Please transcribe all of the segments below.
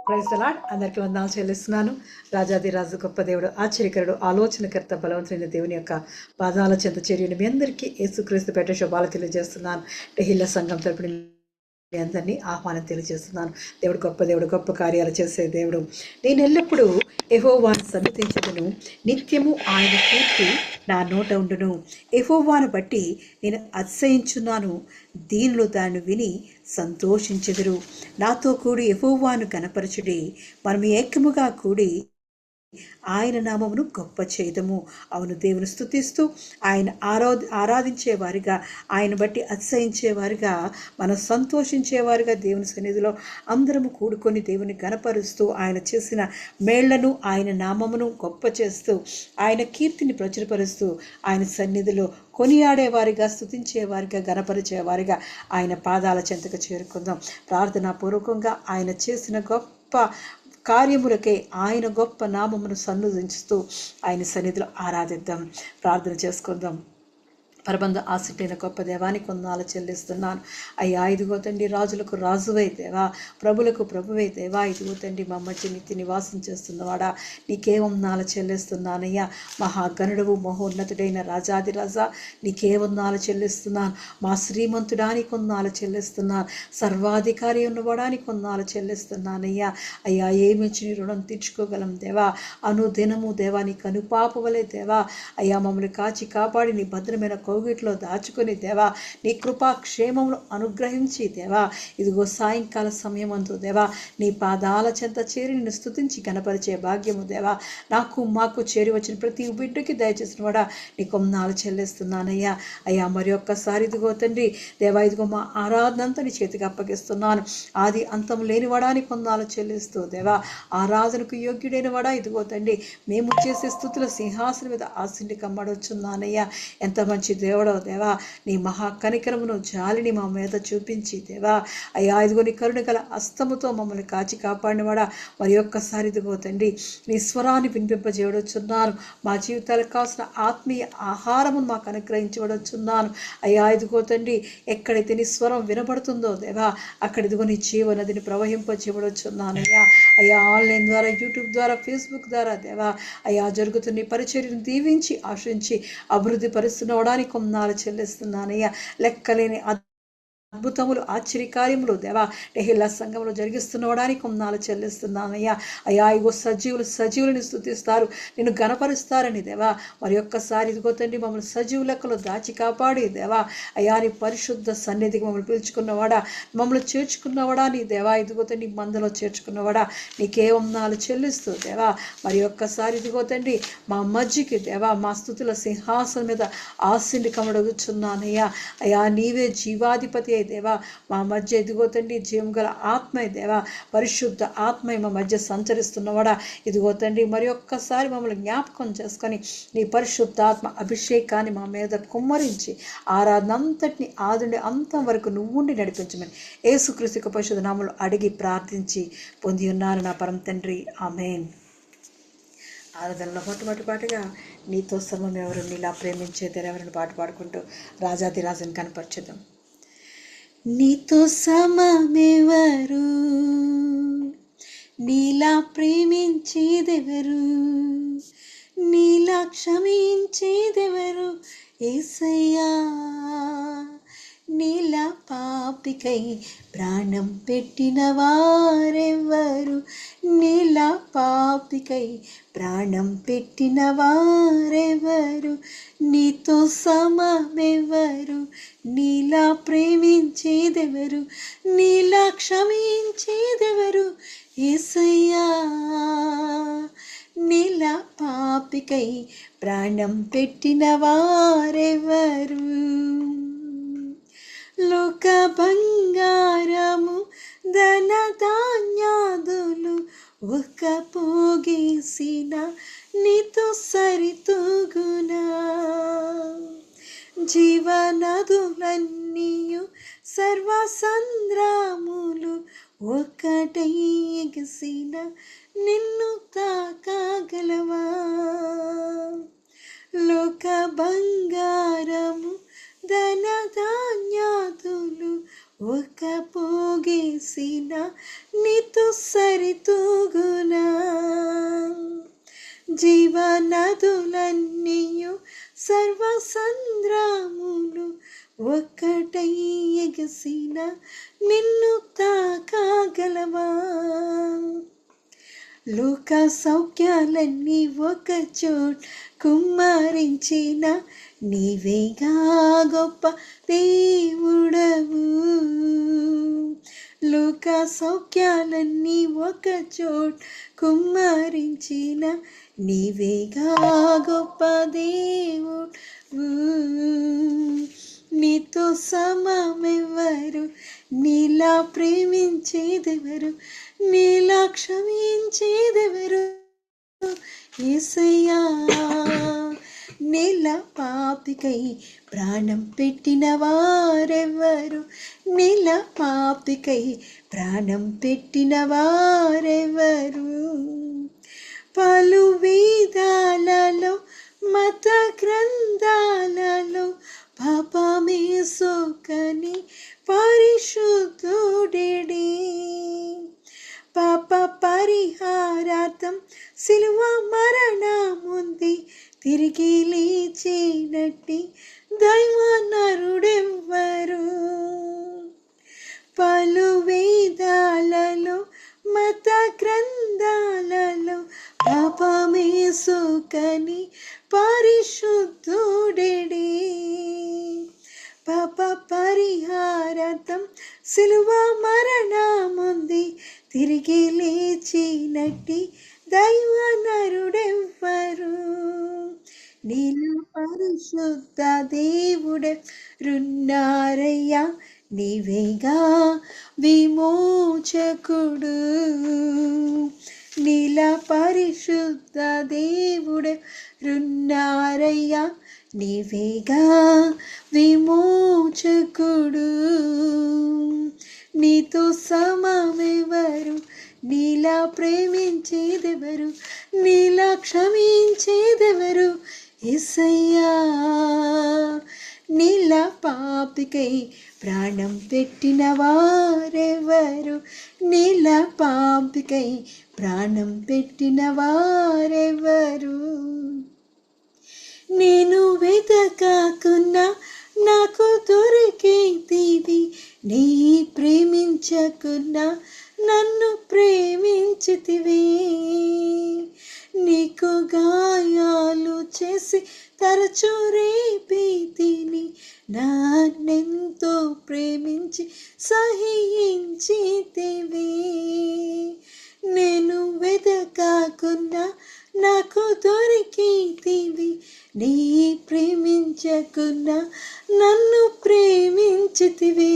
Praise the Lord. అందరికీ వందనాలు చెల్లిస్తున్నాను. రాజాదిరాజు గొప్ప దేవుడు, ఆశ్చర్యకరుడు, ఆలోచనకర్త, బలవంతుడైన దేవుని యొక్క పాదాల చెంత చేరిన మీ అందరికీ యేసుక్రీస్తు పేట శుభాలు తెలియజేస్తున్నాను. టెహిల్ల సంఘం తరపున మీ అందరినీ ఆహ్వానం తెలియజేస్తున్నాను. దేవుడు గొప్ప దేవుడు, గొప్ప కార్యాలు చేసే దేవుడు. నేను ఎల్లప్పుడూ యెహోవాను సన్నుతించుదును, నిత్యము ఆయన కీర్తి నా నోట ఉండును. యెహోవాను బట్టి నేను అతిశయించున్నాను, దీనులు దాన్ని విని సంతోషించెదరు. నాతో కూడి యెహోవాను గణపరచుడి, మనం ఏకముగా కూడి ఆయన నామమును గొప్ప చేయదము. అవును, దేవుని స్తుతిస్తూ ఆయన ఆరాధించేవారిగా, ఆయన బట్టి అతిశయించేవారిగా, మనం సంతోషించేవారిగా దేవుని సన్నిధిలో అందరము కూడుకొని దేవుని గణపరుస్తూ ఆయన చేసిన మేళ్లను, ఆయన నామమును గొప్ప చేస్తూ, ఆయన కీర్తిని ప్రచురపరుస్తూ ఆయన సన్నిధిలో కొనియాడేవారిగా, స్తుతించేవారిగా, గణపరిచేవారిగా ఆయన పాదాల చెంతకు చేరుకుందాం. ప్రార్థనాపూర్వకంగా ఆయన చేసిన గొప్ప కార్యములకే ఆయన గొప్ప నామమును సన్నుతించుతూ ఆయన సన్నిధిలో ఆరాధిద్దాం, ప్రార్థన చేసుకుందాం. పరబంధ ఆసక్తైన గొప్ప దేవానికి వందనాలు చెల్లిస్తున్నాను. అయ్యా, ఇదిగో తండ్రి, రాజులకు రాజువై దేవా, ప్రభులకు ప్రభువై దేవా, ఇదిగో తండ్రి, మా మధ్య నిత్య నివాసం చేస్తున్నవాడా, నీకే వందనాలు చెల్లిస్తున్నానయ్యా. మహాగణుడువు, మహోన్నతుడైన రాజాదిరాజా, నీకే వందనాలు చెల్లిస్తున్నాను. మా శ్రీమంతుడానికి వందనాలు చెల్లిస్తున్నాను. సర్వాధికారి ఉన్నవాడానికి వందనాలు చెల్లిస్తున్నానయ్యా. అయ్యా, ఏమిచ్చి నీ రుణం తీర్చుకోగలం దేవా. అనుదినము దేవా నీకు అనుపాపవలే దేవా. అయ్యా, మమ్మల్ని కాచి కాపాడి నీ భద్రమైన కౌగిట్లో దాచుకొని దేవా, నీ కృపా క్షేమమును అనుగ్రహించి దేవా, ఇదిగో సాయంకాల సమయమందు దేవా నీ పాదాల చెంత చేరి నిన్ను స్తుతించి కనపరిచే భాగ్యము దేవా నాకు మాకు చేరి వచ్చిన ప్రతి బిడ్డకి దయచేసిన వాడా నీకు వందనాలు చెల్లిస్తున్నానయ్యా. అయ్యా, మరి ఒక్కసారి ఇదిగో తండ్రి దేవా, ఇదిగో మా ఆరాధనంతా నీ చేతికి అప్పగిస్తున్నాను. ఆది అంతం లేని వాడానికి వందనాలు చెల్లిస్తూ దేవా, ఆరాధనకు యోగ్యుడైన వాడా, ఇదిగో తండ్రి, మేము చేసే స్తుతుల సింహాసనం మీద ఆశిండి కమ్మడొచ్చున్నానయ్యా. ఎంత మంచి దేవుడో దేవా, నీ మహా కనికరమును, జాలిని మా మీద చూపించి దేవా, అయ్యా, ఇదిగో నీ కరుణ గల హస్తముతో మమ్మల్ని కాచి కాపాడినవాడా, మరి ఒక్కసారి ఇదిగో తండ్రి నీ స్వరాన్ని వినిపింపజేయవచ్చున్నాను. మా జీవితాలకు కావాల్సిన ఆత్మీయ ఆహారమును మాకు అనుగ్రహించవచ్చున్నాను. అయ్యా, ఇదిగో తండ్రి, ఎక్కడైతే నీ స్వరం వినబడుతుందో దేవా, అక్కడ ఇదిగో నీ జీవనదిని ప్రవహింపజేయవచ్చున్నానయ్యా. అయ్యా, ఆన్లైన్ ద్వారా, యూట్యూబ్ ద్వారా, ఫేస్బుక్ ద్వారా దేవా, అయ్యా, జరుగుతున్న పరిచర్యను దీవించి ఆశించి అభివృద్ధి పరుస్తున్నవడానికి వందనాలు చెల్లిస్తున్నానయ్యా. లెక్కలేని అద్భుతములు, ఆశ్చర్యకార్యములు దేవా టెహిల్లా సంఘంలో జరిగిస్తున్నవడానికి వందనాలు చెల్లిస్తున్నానయ్యా. అయ్యా, ఇగో సజీవులని స్తుతిస్తారు, నిన్ను గణపరుస్తారని దేవా, మరి ఒక్కసారి ఇదిగో తండ్రి మమ్మల్ని సజీవు లెక్కలో దాచి కాపాడి దేవా, అయ్యా, నీ పరిశుద్ధ సన్నిధికి మమ్మల్ని పిలుచుకున్నవాడా, మమ్మల్ని చేర్చుకున్నవాడా, నీ దేవా, ఇదిగో తండ్రి మందలో చేర్చుకున్నవాడా, నీకే వందనాలు చెల్లిస్తూ దేవా, మరి ఒక్కసారి ఇదిగో తండ్రి మా మధ్యకి దేవా, మా స్తుతుల సింహాసనం మీద ఆశీని కమడగుచున్నానయ్యా. అయ్యా, నీవే జీవాధిపతి దేవా, మా మధ్య ఇదిగో తండ్రి జీవం గల ఆత్మ దేవా, పరిశుద్ధ ఆత్మ మా మధ్య సంచరిస్తున్నవాడా, ఇదిగో తండ్రి మరి ఒక్కసారి మమ్మల్ని జ్ఞాపకం చేసుకొని నీ పరిశుద్ధాత్మ అభిషేకాన్ని మా మీద కుమ్మరించి ఆరాధనంతటిని ఆదుండి అంతం వరకు నువ్వుండి నడిపించమని యేసుక్రీస్తు పరిశుద్ధ నామములో అడిగి ప్రార్థించి పొంది ఉన్నాను నా పరమ తండ్రి, ఆమేన్. ఆరాధనలో మొట్టమొదటి పాటగా నీతో సమం ఎవరు, నీలా ప్రేమించేదెవరని పాట పాడుకుంటూ రాజాదిరాజుని కనపరచుదాం. నీతో సమమెవరు, నీలా ప్రేమించేదెవరు, నీలా క్షమించేదెవరు యేసయ్యా. నీలా పాపికై ప్రాణం పెట్టిన వారెవ్వరు, నీలా పాపికై ప్రాణం పెట్టిన వారెవరు, నీతో సమమెవరు, నీలా ప్రేమించేదెవరు, నీలా క్షమించేదెవరు యేసయ్యా. నీలా పాపికై ప్రాణం పెట్టిన వారెవరు. లోక బంగారము ధన ధాన్యాదులు ఒక పోగేసిన నీతో సరితూగునా. జీవనదులన్నీయు సర్వసంద్రములు ఒకటై ఎగసిన నిన్ను తాకగలవా. లోక బంగారము ధన ధాన్యాదులు ఒక పోగేసిన నీతో సరితూగునా జీవనదులన్నీయు సర్వసంద్రములు ఒక్కటై ఎగసిన నిన్ను తాకాగలవా లోక సౌఖ్యాలన్నీ ఒక చోట కుమ్మరించిన నీవేగా గొప్ప దేవుడవు లోక సౌఖ్యాలన్నీ ఒక చోట కుమ్మరించిన నీవేగా గొప్ప దేవుడు నీతో సమమెవరు నీలా ప్రేమించేదెవరు నీలా క్షమించేదెవరు యేసయ్యా నీల పాపికై ప్రాణం పెట్టిన వారెవరు నీల పాపికై ప్రాణం పెట్టిన వారెవరు పలు వేదాలలో మత గ్రంథాలలో పాపమే సోకని పరిశుద్ధుడెడి పాప పరిహారార్థం సిలువ మరణముంది తిరిగి లేచినట్టి దైవ నరుడెవ్వరు పలు వేదాలలో మత గ్రంథాలలో పాపమే సోకని పరిశుద్ధుడెడి పాప పరిహారార్థం సిలువ మరణముంది తిరిగి లేచినట్టి దైవ నరుడెవ్వరు నీలో పరిశుద్ధ దేవుడెవరున్నారయ్యా నీవేగా విమోచకుడు నీల పరిశుద్ధ దేవుడెవరున్నారయ్యా నీవేగా విమోచకుడు నీతో సమమెవరు నీలా ప్రేమించేదెవరు నీలా క్షమించేదెవరు యేసయ్యా నీల పాపికై ప్రాణం పెట్టిన వారెవరు నీల పాపికై ప్రాణం పెట్టిన వారెవరు నేను వెతకకున్నా నాకు దొరికేది నీ ప్రేమించకున్నా నన్ను ప్రేమించితివి నీకు గాయాలు చేసి తరచు రేపితిని నన్నెంతో ప్రేమించి సహించితివి నేను వెతకకున్నా నాకు దొరికేది నీ ప్రేమించకున్నా నన్ను ప్రేమించితివి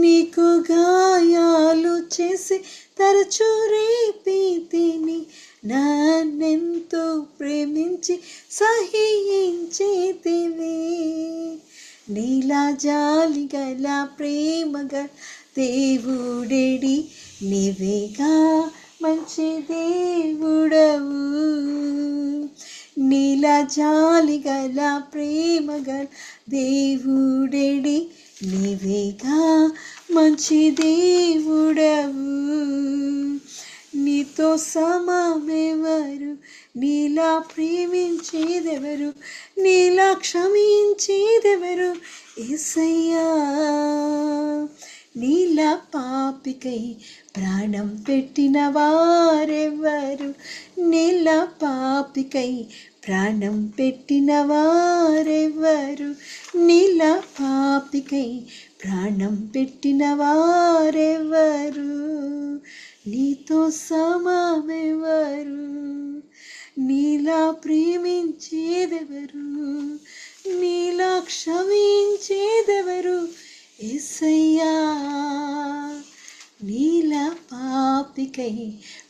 నీకు గాయాలు చేసి తరచు రేపితిని నన్నెంతో ప్రేమించి సహించితివి నీలా జాలి గల ప్రేమగా దేవుడెడి నీవేగా మంచి దేవుడవు నీలా జాలి గల ప్రేమగల దేవుడెడి నీవేగా మంచి దేవుడవు నీతో సమమెవరు నీలా ప్రేమించేదెవరు నీలా క్షమించేదెవరు యేసయ్యా నీలా పాపికై ప్రాణం పెట్టిన వారెవరు నీలా పాపికై ప్రాణం పెట్టిన వారెవరు నీలా పాపికై ప్రాణం పెట్టిన వారెవరు నీతో సమమెవరు నీలా ప్రేమించేదెవరు నీలా క్షమించేదెవరు యేసయ్యా నీలా పాపికై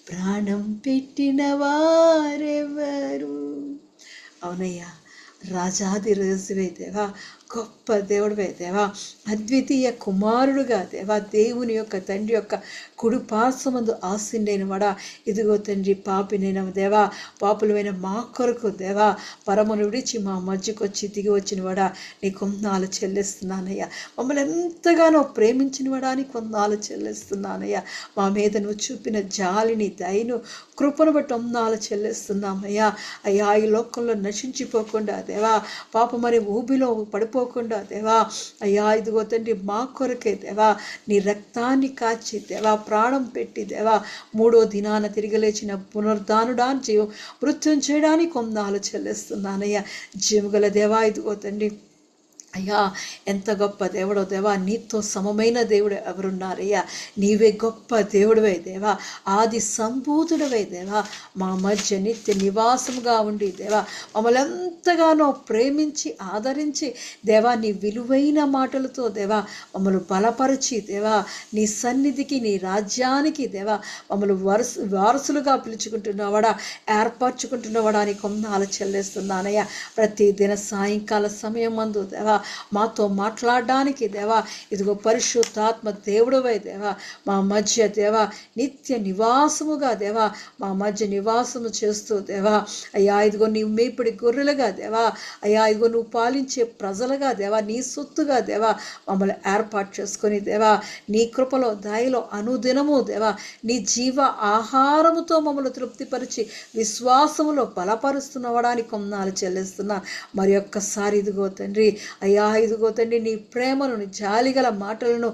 ప్రాణం పెట్టిన వారెవరు అవునయ్యా రాజాది రాజువే దేవా గొప్ప దేవుడివే దేవా, అద్వితీయ కుమారుడుగా దేవా, దేవుని యొక్క తండ్రి యొక్క కుడి పార్శ్వమందు ఆసీనుడైన వాడా, ఇదిగో తండ్రి పాపినైన దేవా, పాపులమైన మా కొరకు దేవా పరమును విడిచి మా మధ్యకు వచ్చి దిగి వచ్చిన వాడా, నీ కొందాలు చెల్లిస్తున్నానయ్యా. మమ్మల్ని ఎంతగానో ప్రేమించిన వాడా, నీ కొందాలు చెల్లిస్తున్నానయ్యా. మా మీద నువ్వు చూపిన జాలిని, దయను, కృపను బట్టి వందనాలు చెల్లిస్తున్నామయ్యా. అయ్యా, ఈ లోకంలో నశించిపోకుండా దేవా, పాపమనే ఊబిలో పడిపోకుండా దేవా, అయ్యా ఇదిగో తండ్రి మా కొరకే దేవా నీ రక్తాన్ని కాచి దేవా, ప్రాణం పెట్టి దేవా, మూడో దినాన తిరిగి లేచిన పునరుద్ధానుడా జీవం మృత్యుం చేయడానికి వందనాలు చెల్లిస్తున్నానయ్యా. జీవగల దేవా, ఇదిగో తండ్రి అయ్యా, ఎంత గొప్ప దేవుడో దేవా, నీతో సమమైన దేవుడు ఎవరున్నారయ్యా. నీవే గొప్ప దేవుడివే దేవా, ఆది సంభూతుడవే దేవా, మా మధ్య నిత్య నివాసముగా ఉండి దేవా, మమ్మల్ని ఎంతగానో ప్రేమించి ఆదరించి దేవా, నీ విలువైన మాటలతో దేవా మమ్మల్ని బలపరిచి దేవా, నీ సన్నిధికి, నీ రాజ్యానికి దేవా మమ్మల్ని వారసులుగా పిలుచుకుంటున్నవాడా, ఏర్పరచుకుంటున్నవాడా అని కొందాలు చెల్లిస్తున్నానయ్యా. ప్రతి దిన సాయంకాల సమయం మందు దేవా మాతో మాట్లాడడానికి దేవా, ఇదిగో పరిశుద్ధాత్మ దేవుడవై దేవా మా మధ్య దేవా నిత్య నివాసముగా దేవా మా మధ్య నివాసము చేస్తూ దేవా, అయ్యా ఇదిగో నీవు మేపుడి గొర్రెలుగా దేవా, అయ్యా ఇదిగో నువ్వు పాలించే ప్రజలుగా దేవా, నీ సొత్తుగా దేవా మమ్మల్ని ఏర్పాటు చేసుకొని దేవా, నీ కృపలో దయలో అనుదినము దేవా నీ జీవ ఆహారముతో మమ్మల్ని తృప్తిపరిచి విశ్వాసములో బలపరుస్తున్నవడానికి కొందాలు చెల్లిస్తున్నా. మరి ఒక్కసారి ఇదిగో తండ్రి అయ్యా, ఇదిగో తండ్రి నీ ప్రేమను, నీ జాలిగల మాటలను,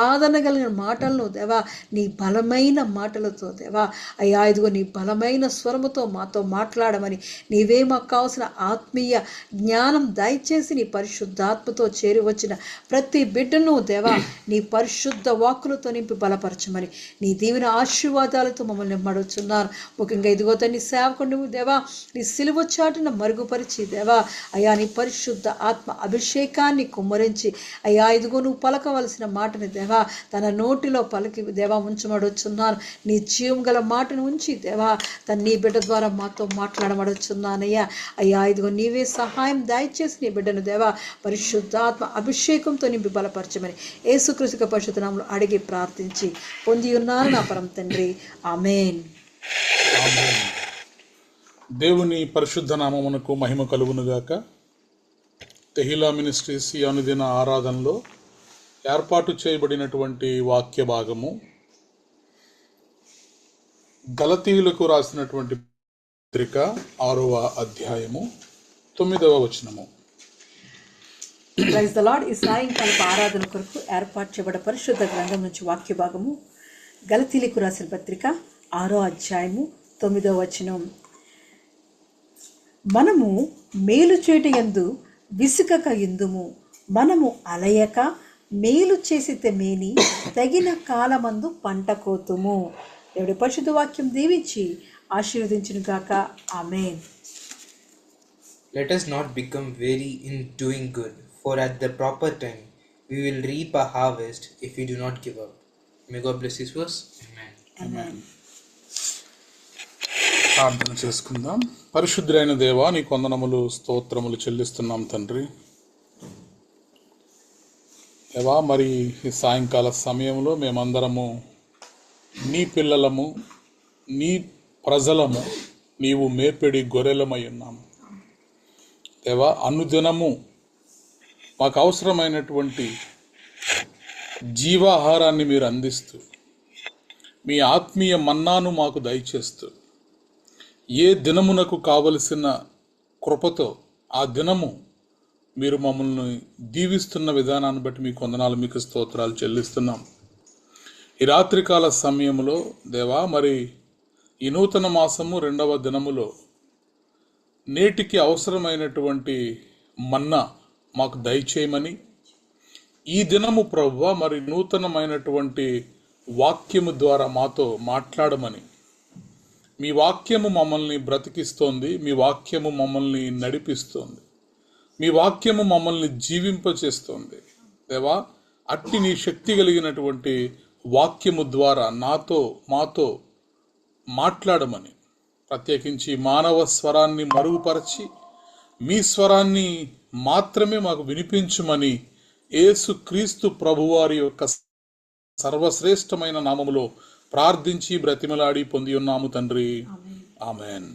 ఆదరణ కలిగిన మాటలను దేవా, నీ బలమైన మాటలతో దేవా, అయ్యా ఇదిగో నీ బలమైన స్వరముతో మాతో మాట్లాడమని, నీవే మాకు కావాల్సిన ఆత్మీయ జ్ఞానం దయచేసి నీ పరిశుద్ధాత్మతో చేరి వచ్చిన ప్రతి బిడ్డను దేవా నీ పరిశుద్ధ వాక్కులతో నింపి బలపరచమని, నీ దీవెన ఆశీర్వాదాలతో మమ్మల్ని మడుచున్నాను. ముఖ్యంగా ఇదిగో తండ్రి సేవకుడు దేవా, నీ సిలువ చాటున మరుగుపరిచి దేవా, అయ్యా నీ పరిశుద్ధ ఆత్మ అభిషేకాన్ని కుమ్మరించి, అయ్యా ఇదిగో నువ్వు పలకవలసిన మాటని దేవా తన నోటిలో పలికి దేవా ఉంచమడొచ్చున్నాను. నీ జీవం గల మాటను ఉంచి దేవా తన నీ బిడ్డ ద్వారా మాతో మాట్లాడమడొచ్చున్నానయ్యా. అయ్యా ఇదిగో నీవే సహాయం దయచేసి నీ బిడ్డను దేవా పరిశుద్ధాత్మ అభిషేకంతో నింపి బలపరచమని యేసుక్రీస్తు పరిశుద్ధ నామములో అడిగి ప్రార్థించి పొంది ఉన్నాను నా పరమ తండ్రి, ఆమేన్. దేవుని పరిశుద్ధ నామమునకు మహిమ కలుగునుగాక. తెహిలా మినిస్ట్రీస్ ఈ అనుదిన ఆరాధనలో ఏర్పాటు చేయబడినటువంటి వాక్య భాగము గలతీయులకు రాసినటువంటి పత్రిక 6వ అధ్యాయము 9వ వచనము. Praise the Lord. ఈ సాయంకాలపు ఆరాధన కొరకు ఏర్పాటు చేయబడిన పరిశుద్ధ గ్రంథం నుంచి వాక్య భాగము గలతీయులకు రాసిన పత్రిక 6వ అధ్యాయము 9వ వచనం. మనము మేలు చేయుట యందు విసుకక ఇందుము, మనము అలయక మేలు చేసితే మేని తగిన కాలమందు పంట కోతుము. దేవుడి పరిశుద్ధ వాక్యం దీవించి ఆశీర్వదించును గాక. ఆమేన్. Let us not become weary in doing good, for at the proper time we will reap a harvest if we do not give up. May God bless this verse. Amen. Amen. ప్రార్థన చేసుకుందాం. పరిశుద్ధులైన దేవా, నీ వందనములు స్తోత్రములు చెల్లిస్తున్నాం తండ్రి. దేవా, మరి ఈ సాయంకాల సమయంలో మేమందరము నీ పిల్లలము, నీ ప్రజలము, నీవు మేపెడి గొర్రెలమై ఉన్నాము. దేవా, అనుదినము మాకు అవసరమైనటువంటి జీవాహారాన్ని మీరు అందిస్తూ, మీ ఆత్మీయ మన్నాను మాకు దయచేస్తూ, ఏ దినమునకు కావలసిన కృపతో ఆ దినము మీరు మమ్మల్ని దీవిస్తున్న విధానాన్ని బట్టి మీకు వందనాలు, మీకు స్తోత్రాలు చెల్లిస్తున్నాం. ఈ రాత్రికాల సమయంలో దేవా, మరి ఈ నూతన మాసము 2వ దినములో నేటికి అవసరమైనటువంటి మన్నా మాకు దయచేయమని, ఈ దినము ప్రభువా మరి నూతనమైనటువంటి వాక్యము ద్వారా మాతో మాట్లాడమని, మీ వాక్యము మమ్మల్ని బ్రతికిస్తోంది, మీ వాక్యము మమ్మల్ని నడిపిస్తోంది, మీ వాక్యము మమ్మల్ని జీవింపచేస్తోంది. దేవా, అట్టి నీ శక్తి కలిగినటువంటి వాక్యము ద్వారా నాతో మాతో మాట్లాడమని, ప్రత్యేకించి మానవ స్వరాన్ని మరుగుపరచి మీ స్వరాన్ని మాత్రమే మాకు వినిపించుమని యేసుక్రీస్తు ప్రభువారి యొక్క సర్వశ్రేష్టమైన నామములో ప్రార్థించి బ్రతిమలాడి పొంది ఉన్నాము తండ్రి. ఆమెన్.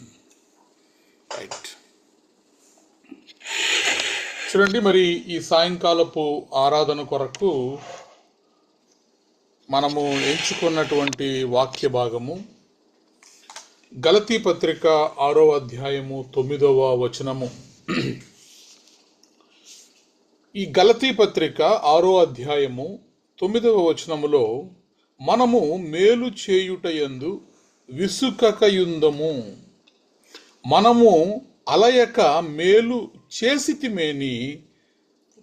రైట్. చూడండి, మరి ఈ సాయంకాలపు ఆరాధన కొరకు మనము ఎంచుకున్నటువంటి వాక్య భాగము గలతీ పత్రిక 6వ అధ్యాయము 9వ వచనము. ఈ గలతీ పత్రిక 6వ అధ్యాయము 9వ వచనములో మనము మేలు చేయుటయందు విసుకకయుందము, మనము అలయక మేలు చేసితిమేని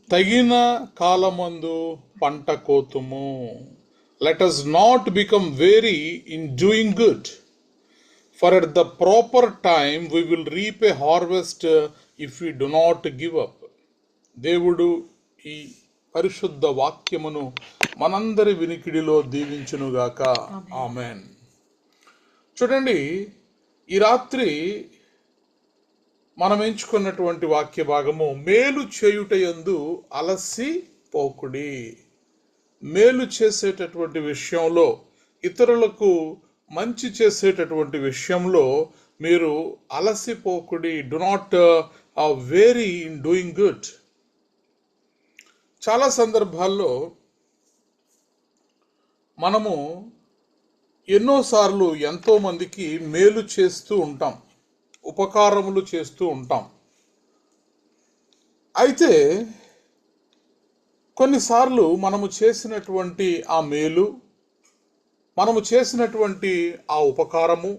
తగిన కాలమందు పంట కోతుము. Let us not become weary in doing good, for at the proper time we will reap a harvest if we do not give up. దేవుడు ఈ పరిశుద్ధ వాక్యమును మనందరి వినికిడిలో దీవించునుగాక. ఆమెన్. చూడండి, ఈ రాత్రి మనం ఎంచుకున్నటువంటి వాక్య భాగము మేలు చేయుటయందు అలసి పోకుడి. మేలు చేసేటటువంటి విషయంలో, ఇతరులకు మంచి చేసేటటువంటి విషయంలో మీరు అలసిపోకుడి. Do not weary in doing good. చాలా సందర్భాల్లో మనము ఎన్నోసార్లు ఎంతో మందికి మేలు చేస్తూ ఉంటాం, ఉపకారములు చేస్తూ ఉంటాం. అయితే కొన్నిసార్లు మనము చేసినటువంటి ఆ మేలు, మనము చేసినటువంటి ఆ ఉపకారము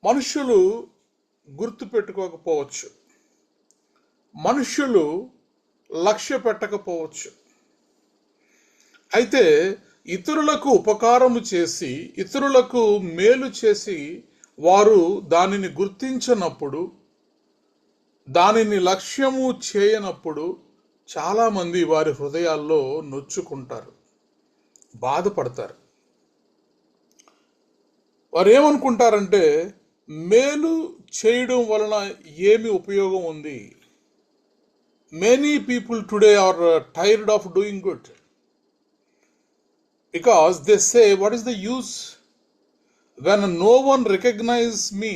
మనుషులు గుర్తుపెట్టుకోకపోవచ్చు, మనుషులు లక్ష్య పెట్టకపోవచ్చు. అయితే ఇతరులకు ఉపకారము చేసి, ఇతరులకు మేలు చేసి వారు దానిని గుర్తించనప్పుడు, దానిని లక్ష్యము చేయనప్పుడు చాలామంది వారి హృదయాల్లో నొచ్చుకుంటారు, బాధపడతారు. వారు ఏమనుకుంటారంటే, మేలు చేయడం వలన ఏమి ఉపయోగం ఉంది? Many people today are tired of doing good because they say, what is the use when no one recognizes me?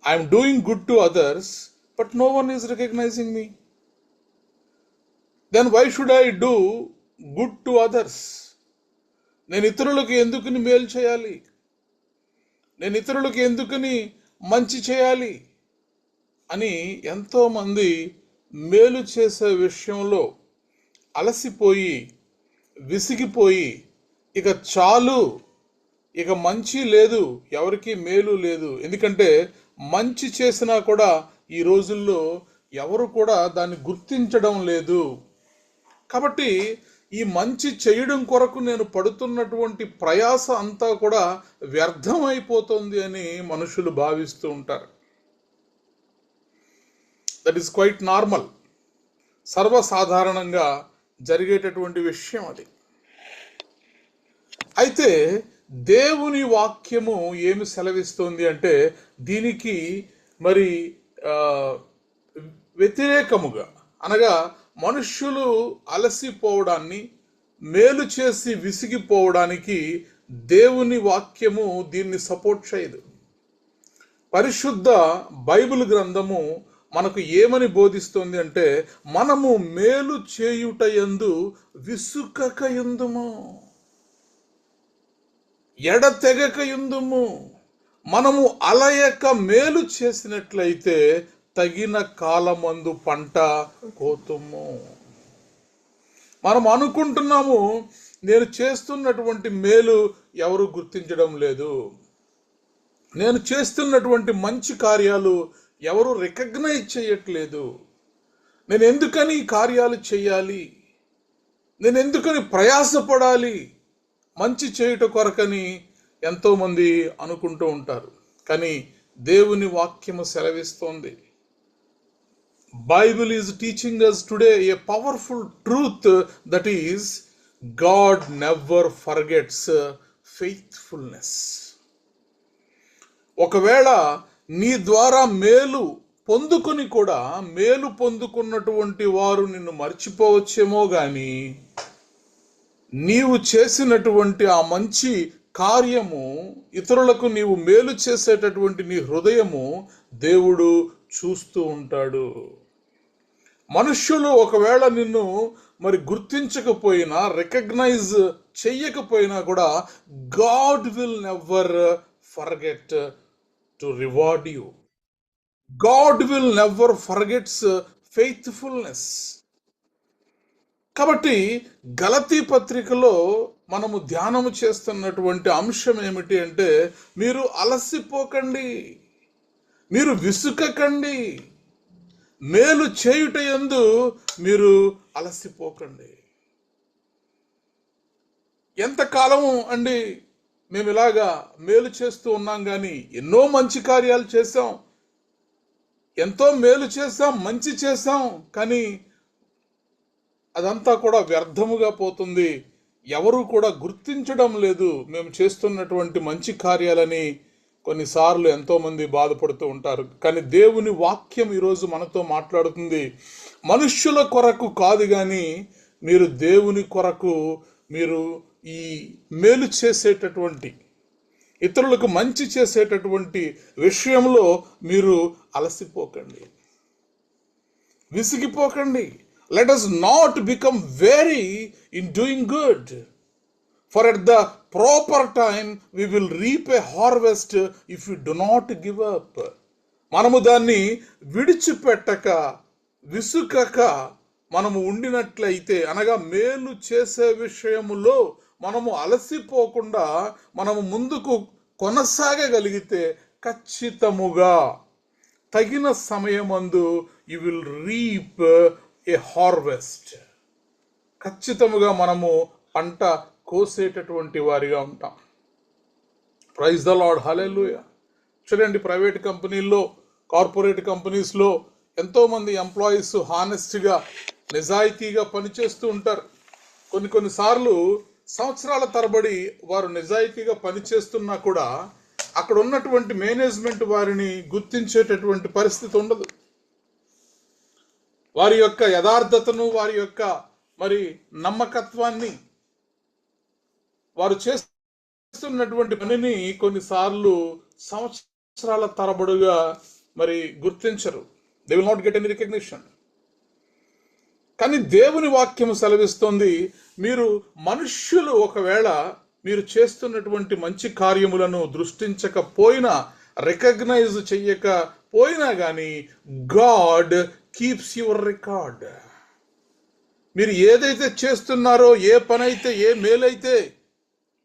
I am doing good to others, but no one is recognizing me. Then why should I do good to others? నేను ఇతరులకు ఎందుకని మేలు చేయాలి? నేను ఇతరులకు ఎందుకని మంచి చేయాలి అని ఎంతోమంది మేలు చేసే విషయంలో అలసిపోయి, విసిగిపోయి, ఇక చాలు, ఇక మంచి లేదు, ఎవరికి మేలు లేదు. ఎందుకంటే మంచి చేసినా కూడా ఈ రోజుల్లో ఎవరు కూడా దాన్ని గుర్తించడం లేదు. కాబట్టి ఈ మంచి చేయడం కొరకు నేను పడుతున్నటువంటి ప్రయాస అంతా కూడా వ్యర్థం అయిపోతుంది అని మనుషులు భావిస్తూ ఉంటారు. దట్ ఈస్ క్వైట్ నార్మల్, సర్వసాధారణంగా జరిగేటటువంటి విషయం అది. అయితే దేవుని వాక్యము ఏమి సెలవిస్తుంది అంటే, దీనికి మరి వ్యతిరేకముగా, అనగా మనుష్యులు అలసిపోవడాన్ని, మేలు చేసి విసిగిపోవడానికి దేవుని వాక్యము దీన్ని సపోర్ట్ చేయదు. పరిశుద్ధ బైబిల్ గ్రంథము మనకు ఏమని బోధిస్తుంది అంటే, మనము మేలు చేయుటయందు విసుకకయుందుము, ఎడతెగకయుందుము. మనము అలయక మేలు చేసినట్లయితే తగిన కాలమందు పంట కోతుము. మనం అనుకుంటున్నాము, నేను చేస్తున్నటువంటి మేలు ఎవరు గుర్తించడం లేదు, నేను చేస్తున్నటువంటి మంచి కార్యాలు ఎవరు రికగ్నైజ్ చేయట్లేదు, నేను ఎందుకని ఈ కార్యాలు చేయాలి, నేను ఎందుకని ప్రయాసపడాలి మంచి చేయుట కొరకని ఎంతోమంది అనుకుంటూ ఉంటారు. కానీ దేవుని వాక్యము సెలవిస్తోంది, Bible is teaching us today a powerful truth, that is, God never forgets faithfulness. ఒకవేళ నీ ద్వారా మేలు పొందుకొని కూడా మేలు పొందుకున్నటువంటి వారు నిన్ను మర్చిపోవచ్చేమో గాని నీవు చేసినటువంటి ఆ మంచి కార్యము, ఇతరులకు నీవు మేలు చేసేటటువంటి నీ హృదయము దేవుడు చూస్తూ ఉంటాడు. మనుష్యులు ఒకవేళ నిన్ను మరి గుర్తించకపోయినా, రికగ్నైజ్ చెయ్యకపోయినా కూడా God will never forget to reward you. God will never forgets faithfulness. కాబట్టి గలతీ పత్రికలో మనము ధ్యానము చేస్తున్నటువంటి అంశం ఏమిటి అంటే, మీరు అలసిపోకండి, మీరు విసుకకండి, మేలు చేయుట యందు మీరు అలసిపోకండి. ఎంతకాలం అండి మేము ఇలాగా మేలు చేస్తూ ఉన్నాం, కానీ ఎన్నో మంచి కార్యాలు చేశాం, ఎంతో మేలు చేశాం, మంచి చేశాం, కానీ అదంతా కూడా వ్యర్థముగా పోతుంది. ఎవరు కూడా గుర్తించడం లేదు మేము చేస్తున్నటువంటి మంచి కార్యాలని. కొన్నిసార్లు ఎంతోమంది బాధపడుతూ ఉంటారు. కానీ దేవుని వాక్యం ఈరోజు మనతో మాట్లాడుతుంది, మనుష్యుల కొరకు కాదు కానీ మీరు దేవుని కొరకు, మీరు ఈ మేలు చేసేటటువంటి, ఇతరులకు మంచి చేసేటటువంటి విషయంలో మీరు అలసిపోకండి, విసిగిపోకండి. Let us not become weary in doing good, for at the proper time we will reap a harvest if we do not give up. మనము దాన్ని విడిచిపెట్టక, విసుకక మనము ఉండినట్లయితే, అనగా మేలు చేసే విషయములో మనము అలసిపోకుండా మనము ముందుకు కొనసాగగలిగితే ఖచ్చితముగా తగిన సమయమందు you will reap a harvest. ఖచ్చితముగా మనము పంట కోసేటటువంటి వారిగా ఉంటాం. Praise the Lord, hallelujah. చూడండి, ప్రైవేట్ కంపెనీల్లో, కార్పొరేట్ కంపెనీస్లో ఎంతోమంది ఎంప్లాయీస్ హానెస్ట్గా, నిజాయితీగా పనిచేస్తూ ఉంటారు. కొన్నిసార్లు సంవత్సరాల తరబడి వారు నిజాయితీగా పనిచేస్తున్నా కూడా అక్కడ ఉన్నటువంటి మేనేజ్మెంట్ వారిని గుర్తించేటటువంటి పరిస్థితి ఉండదు. వారి యొక్క యథార్థతను, వారి యొక్క మరి నమ్మకత్వాన్ని, వారు చేస్తున్నటువంటి పనిని కొన్నిసార్లు సంవత్సరాల తరబడుగా మరి గుర్తించరు. They will not get any recognition. కానీ దేవుని వాక్యం సెలవిస్తోంది, మీరు మనుష్యులు ఒకవేళ మీరు చేస్తున్నటువంటి మంచి కార్యములను దృష్టించకపోయినా, రికగ్నైజ్ చెయ్యకపోయినా కానీ గాడ్ కీప్స్ యువర్ రికార్డ్. మీరు ఏదైతే చేస్తున్నారో, ఏ పని అయితే, ఏ మేలైతే,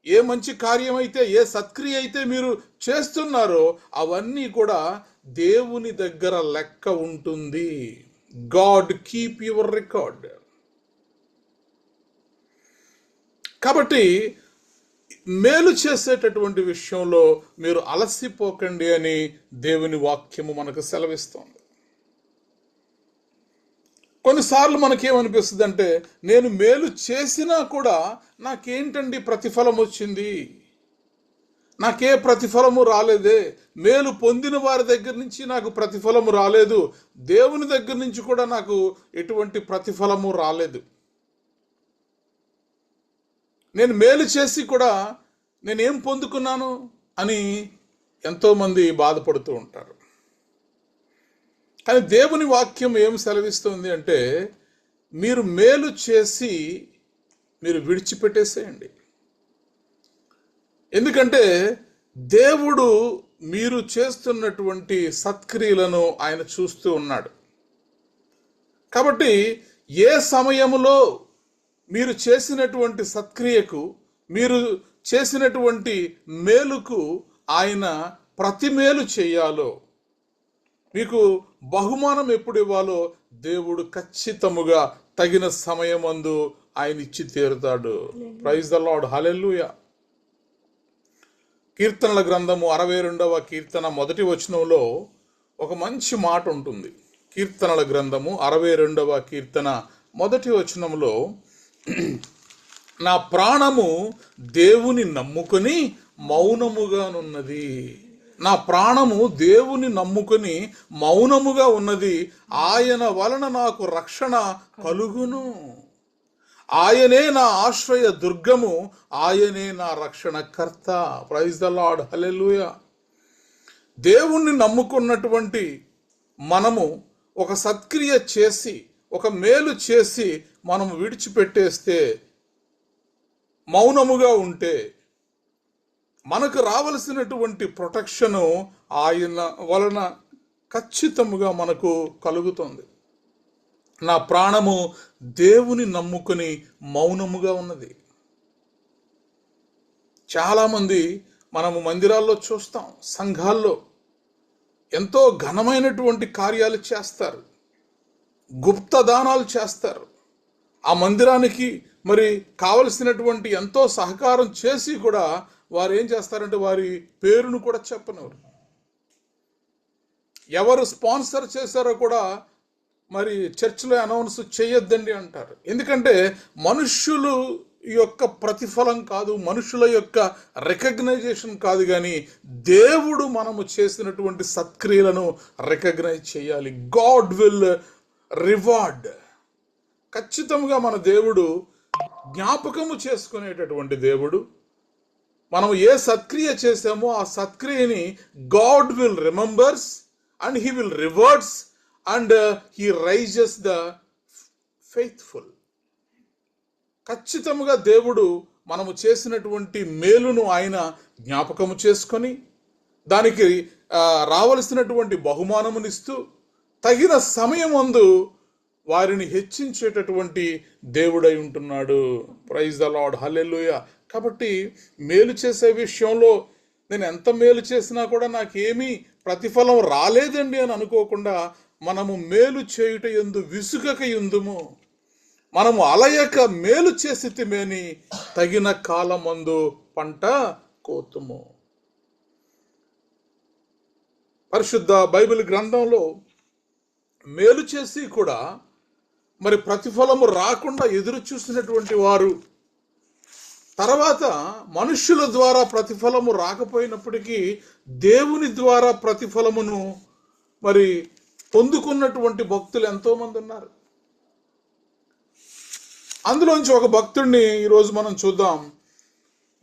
ఏ మంచి కార్యమైతే, ఏ సత్క్రియ అయితే మీరు చేస్తున్నారో అవన్నీ కూడా దేవుని దగ్గర లెక్క ఉంటుంది. God keep your record. కాబట్టి మేలు చేసేటటువంటి విషయంలో మీరు అలసిపోకండి అని దేవుని వాక్యము మనకు సెలవిస్తోంది. కొన్నిసార్లు మనకేమనిపిస్తుంది అంటే, నేను మేలు చేసినా కూడా నాకేంటండి ప్రతిఫలం వచ్చింది, నాకే ప్రతిఫలము రాలేదే, మేలు పొందిన వారి దగ్గర నుంచి నాకు ప్రతిఫలము రాలేదు, దేవుని దగ్గర నుంచి కూడా నాకు ఎటువంటి ప్రతిఫలము రాలేదు, నేను మేలు చేసి కూడా నేనేం పొందుకున్నాను అని ఎంతోమంది బాధపడుతూ ఉంటారు. కానీ దేవుని వాక్యం ఏం సెలవిస్తుంది అంటే, మీరు మేలు చేసి మీరు విడిచిపెట్టేసేయండి. ఎందుకంటే దేవుడు మీరు చేస్తున్నటువంటి సత్క్రియలను ఆయన చూస్తూ ఉన్నాడు. కాబట్టి ఏ సమయములో మీరు చేసినటువంటి సత్క్రియకు, మీరు చేసినటువంటి మేలుకు ఆయన ప్రతి మేలు చేయాలో, మీకు బహుమానం ఎప్పుడు ఇవ్వాలో దేవుడు ఖచ్చితముగా తగిన సమయమందు ఆయన ఇచ్చి తీరుతాడు. ప్రైజ్ ద లార్డ్, హల్లెలూయా. కీర్తనల గ్రంథము 62వ కీర్తన 1వ వచనంలో ఒక మంచి మాట ఉంటుంది. కీర్తనల గ్రంథము 62వ కీర్తన 1వ వచనంలో, నా ప్రాణము దేవుని నమ్ముకొని మౌనముగానున్నది. నా ప్రాణము దేవుని నమ్ముకుని మౌనముగా ఉన్నది, ఆయన వలన నాకు రక్షణ కలుగును. ఆయనే నా ఆశ్రయ దుర్గము, ఆయనే నా రక్షణకర్త. ప్రైజ్ ద లార్డ్, హల్లెలూయా. దేవుణ్ణి నమ్ముకున్నటువంటి మనము ఒక సత్క్రియ చేసి, ఒక మేలు చేసి మనము విడిచిపెట్టేస్తే, మౌనముగా ఉంటే మనకు రావలసినటువంటి ప్రొటెక్షను ఆయన వలన ఖచ్చితముగా మనకు కలుగుతుంది. నా ప్రాణము దేవుని నమ్ముకుని మౌనముగా ఉన్నది. చాలామంది మనము మందిరాల్లో చూస్తాం, సంఘాల్లో ఎంతో ఘనమైనటువంటి కార్యాలు చేస్తారు, గుప్త దానాలు చేస్తారు. ఆ మందిరానికి మరి కావలసినటువంటి ఎంతో సహకారం చేసి కూడా వారు ఏం చేస్తారంటే వారి పేరును కూడా చెప్పనివ్వరు. ఎవరు స్పాన్సర్ చేశారో కూడా మరి చర్చిలో అనౌన్స్ చేయొద్దండి అంటారు. ఎందుకంటే మనుష్యులు యొక్క ప్రతిఫలం కాదు, మనుషుల యొక్క రికగ్నైజేషన్ కాదు, కానీ దేవుడు మనము చేసినటువంటి సత్క్రియలను రికగ్నైజ్ చేయాలి. God will reward. ఖచ్చితంగా మన దేవుడు జ్ఞాపకము చేసుకునేటటువంటి దేవుడు. మనం ఏ సత్క్రియ చేసామో ఆ సత్క్రియని God will remembers and he will rewards and he raises the faithful. ఖచ్చితంగా దేవుడు మనము చేసినటువంటి మేలును ఆయన జ్ఞాపకము చేసుకొని దానికి రావలసినటువంటి బహుమానమునిస్తూ తగిన సమయమందు వారిని హెచ్చించేటటువంటి దేవుడై ఉంటున్నాడు. ప్రైజ్ ద లార్డ్, హల్లెలూయా. కాబట్టి మేలు చేసే విషయంలో నేను ఎంత మేలు చేసినా కూడా నాకేమీ ప్రతిఫలం రాలేదండి అని అనుకోకుండా మనము మేలు చేయుట యందు విసుగక యుందుము. మనము అలయక మేలు చేసితిమేని తగిన కాలమందు పంట కోతుము. పరిశుద్ధ బైబిల్ గ్రంథంలో మేలు చేసి కూడా మరి ప్రతిఫలము రాకుండా ఎదురు చూసినటువంటి వారు, తర్వాత మనుష్యుల ద్వారా ప్రతిఫలము రాకపోయినప్పటికీ దేవుని ద్వారా ప్రతిఫలమును మరి పొందుకున్నటువంటి భక్తులు ఎంతోమంది ఉన్నారు. అందులోంచి ఒక భక్తుడిని ఈరోజు మనం చూద్దాం.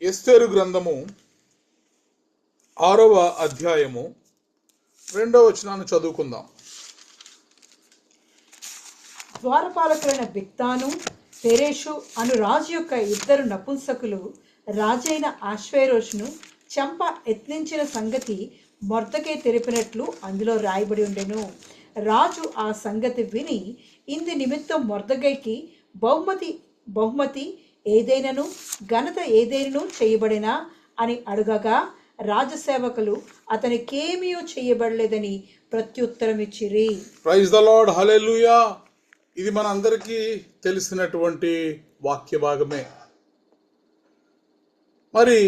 ఎస్తేరు గ్రంథము 6వ అధ్యాయము 2వ వచనాన్ని చదువుకుందాం. ద్వారపాలకులైన బిక్తాను తెరేషు అను రాజు యొక్క 2 నపుంసకులు రాజైన ఆశ్వేరోషును చంప యత్నించిన సంగతి మొర్దెకై తెలిపినట్లు అందులో రాయబడి ఉండెను. రాజు ఆ సంగతి విని ఇందు నిమిత్తం మొర్దెకైకి బహుమతి ఏదైనను ఘనత ఏదైనను చేయబడినా అని అడుగగా రాజసేవకులు అతనికేమీ చేయబడలేదని ప్రత్యుత్తరం ఇచ్చిరి. ప్రైజ్ ద లార్డ్, హల్లెలూయా. ఇది మన అందరికీ తెలిసినటువంటి వాక్య భాగమే. మరి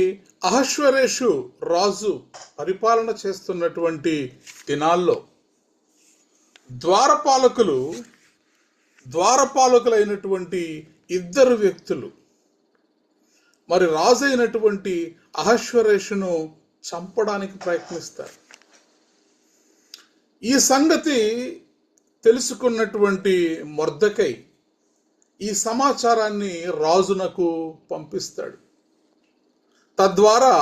అహష్వేరోషు రాజు పరిపాలన చేస్తున్నటువంటి దినాల్లో ద్వారపాలకులైనటువంటి 2 వ్యక్తులు మరి రాజు అయినటువంటి అహష్వేరోషును చంపడానికి ప్రయత్నిస్తారు. ఈ సంగతి తెలుసుకున్నటువంటి మొర్దెకై ఈ సమాచారాన్ని రాజునకు పంపిస్తాడు. తద్వారా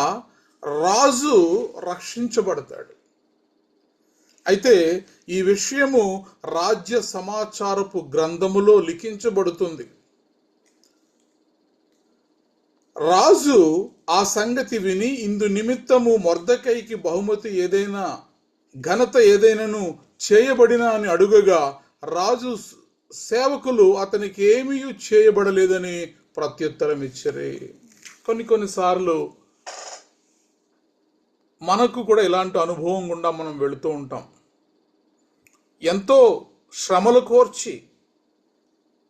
రాజు రక్షించబడతాడు. అయితే ఈ విషయము రాజ్య సమాచారపు గ్రంథములో లిఖించబడుతుంది. రాజు ఆ సంగతి విని ఇందు నిమిత్తము మొర్దెకైకి బహుమతి ఏదైనా ఘనత ఏదైనాను చేయబడినా అని అడుగగా రాజు సేవకులు అతనికి ఏమీ చేయబడలేదని ప్రత్యుత్తరం ఇచ్చరే. కొన్నిసార్లు మనకు కూడా ఇలాంటి అనుభవం గుండా మనం వెళుతూ ఉంటాం. ఎంతో శ్రమలు కోర్చి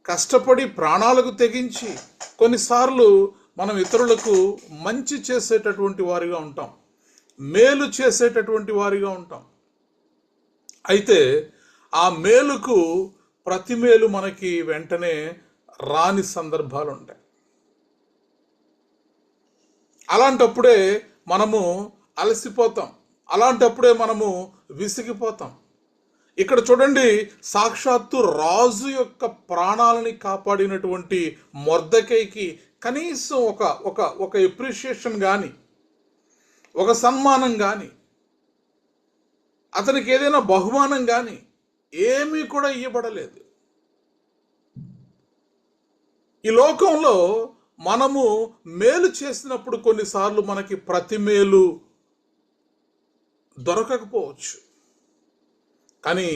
కష్టపడి ప్రాణాలకు తెగించి కొన్నిసార్లు మనం ఇతరులకు మంచి చేసేటటువంటి వారిగా ఉంటాం, మేలు చేసేటటువంటి వారిగా ఉంటాం. అయితే ఆ మేలుకు ప్రతి మేలు మనకి వెంటనే రాని సందర్భాలు ఉంటాయి. అలాంటప్పుడే మనము అలసిపోతాం, అలాంటప్పుడే మనము విసిగిపోతాం. ఇక్కడ చూడండి, సాక్షాత్తు రాజు యొక్క ప్రాణాలని కాపాడినటువంటి మొర్దెకైకి కనీసం ఒక ఒక ఒక ఎప్రిషియేషన్ కానీ, ఒక సన్మానం కానీ, అతనికి ఏదైనా బహుమానం కానీ ఏమీ కూడా ఇవ్వబడలేదు. ఈ లోకంలో మనము మేలు చేసినప్పుడు కొన్నిసార్లు మనకి ప్రతి మేలు దొరకకపోవచ్చు. కానీ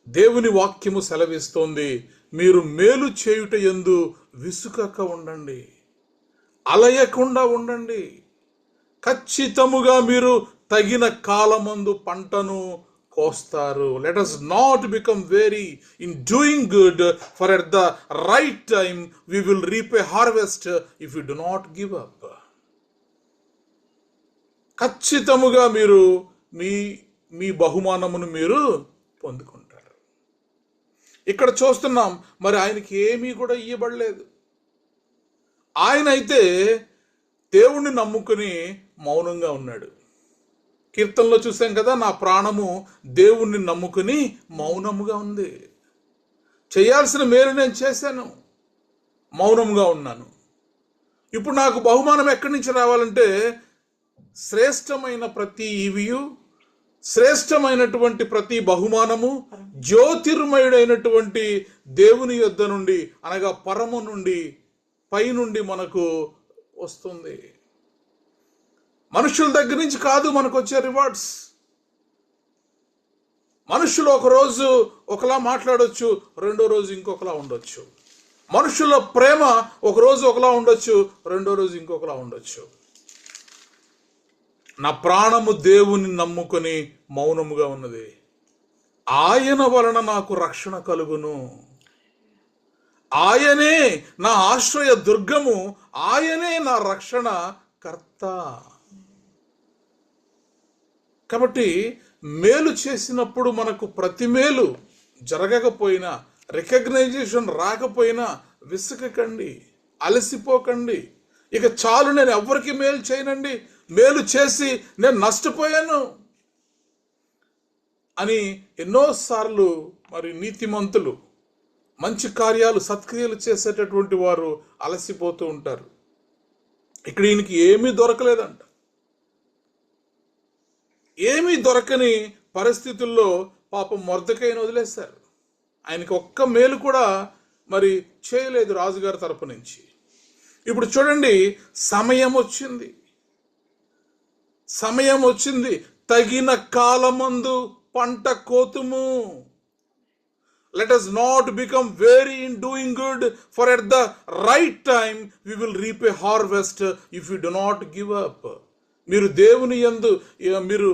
దేవుని వాక్యము సెలవిస్తోంది, మీరు మేలు చేయుట యందు విసుకక ఉండండి, అలయకుండా ఉండండి. ఖచ్చితముగా మీరు తగిన కాలమందు పంటను కోస్తారు. Let us not become weary in doing good, for at the right time we will reap a harvest if we do not give up. ఖచ్చితముగా మీరు మీ మీ బహుమానమును మీరు పొందుకుంటారు. ఇక్కడ చూస్తున్నాం, మరి ఆయనకి ఏమీ కూడా ఇవ్వబడలేదు. ఆయన అయితే దేవుణ్ణి నమ్ముకుని మౌనంగా ఉన్నాడు. కీర్తనలో చూసాం కదా, నా ప్రాణము దేవుణ్ణి నమ్ముకుని మౌనముగా ఉంది. చేయాల్సిన మేలు నేను చేశాను, మౌనంగా ఉన్నాను. ఇప్పుడు నాకు బహుమానం ఎక్కడి నుంచి రావాలంటే, శ్రేష్టమైన ప్రతి ఈవియు, శ్రేష్టమైనటువంటి ప్రతి బహుమానము జ్యోతిర్మయుడైనటువంటి దేవుని యొద్ద నుండి, అనగా పరము నుండి, పై నుండి మనకు వస్తుంది. మనుషుల దగ్గర నుంచి కాదు మనకు వచ్చే రివార్డ్స్. మనుషులు ఒకరోజు ఒకలా మాట్లాడొచ్చు, రెండో రోజు ఇంకొకలా ఉండొచ్చు. మనుషుల ప్రేమ ఒకరోజు ఒకలా ఉండొచ్చు, రెండో రోజు ఇంకొకలా ఉండొచ్చు. నా ప్రాణము దేవుని నమ్ముకొని మౌనముగా ఉన్నది. ఆయన వలన నాకు రక్షణ కలుగును. ఆయనే నా ఆశ్రయ దుర్గము, ఆయనే నా రక్షణ కర్త. కాబట్టి మేలు చేసినప్పుడు మనకు ప్రతి మేలు జరగకపోయినా, రికగ్నైజేషన్ రాకపోయినా విసుకకండి, అలసిపోకండి. ఇక చాలు, నేను ఎవరికి మేలు చేయనండి, మేలు చేసి నేను నష్టపోయాను అని ఎన్నోసార్లు మరి నీతిమంతులు, మంచి కార్యాలు, సత్క్రియలు చేసేటటువంటి వారు అలసిపోతూ ఉంటారు. ఇక్కడ ఈయనకి ఏమీ దొరకలేదంట. ఏమీ దొరకని పరిస్థితుల్లో పాపం మొర్దెకైని వదిలేశారు. ఆయనకి ఒక్క మేలు కూడా మరి చేయలేదు రాజుగారి తరపు నుంచి. ఇప్పుడు చూడండి, సమయం వచ్చింది, సమయం వచ్చింది. తగిన కాలమందు పంట కోతుము. Let us not become weary in doing good, for at the right time we will reap a harvest if we do not give up. మీరు దేవుని యందు మీరు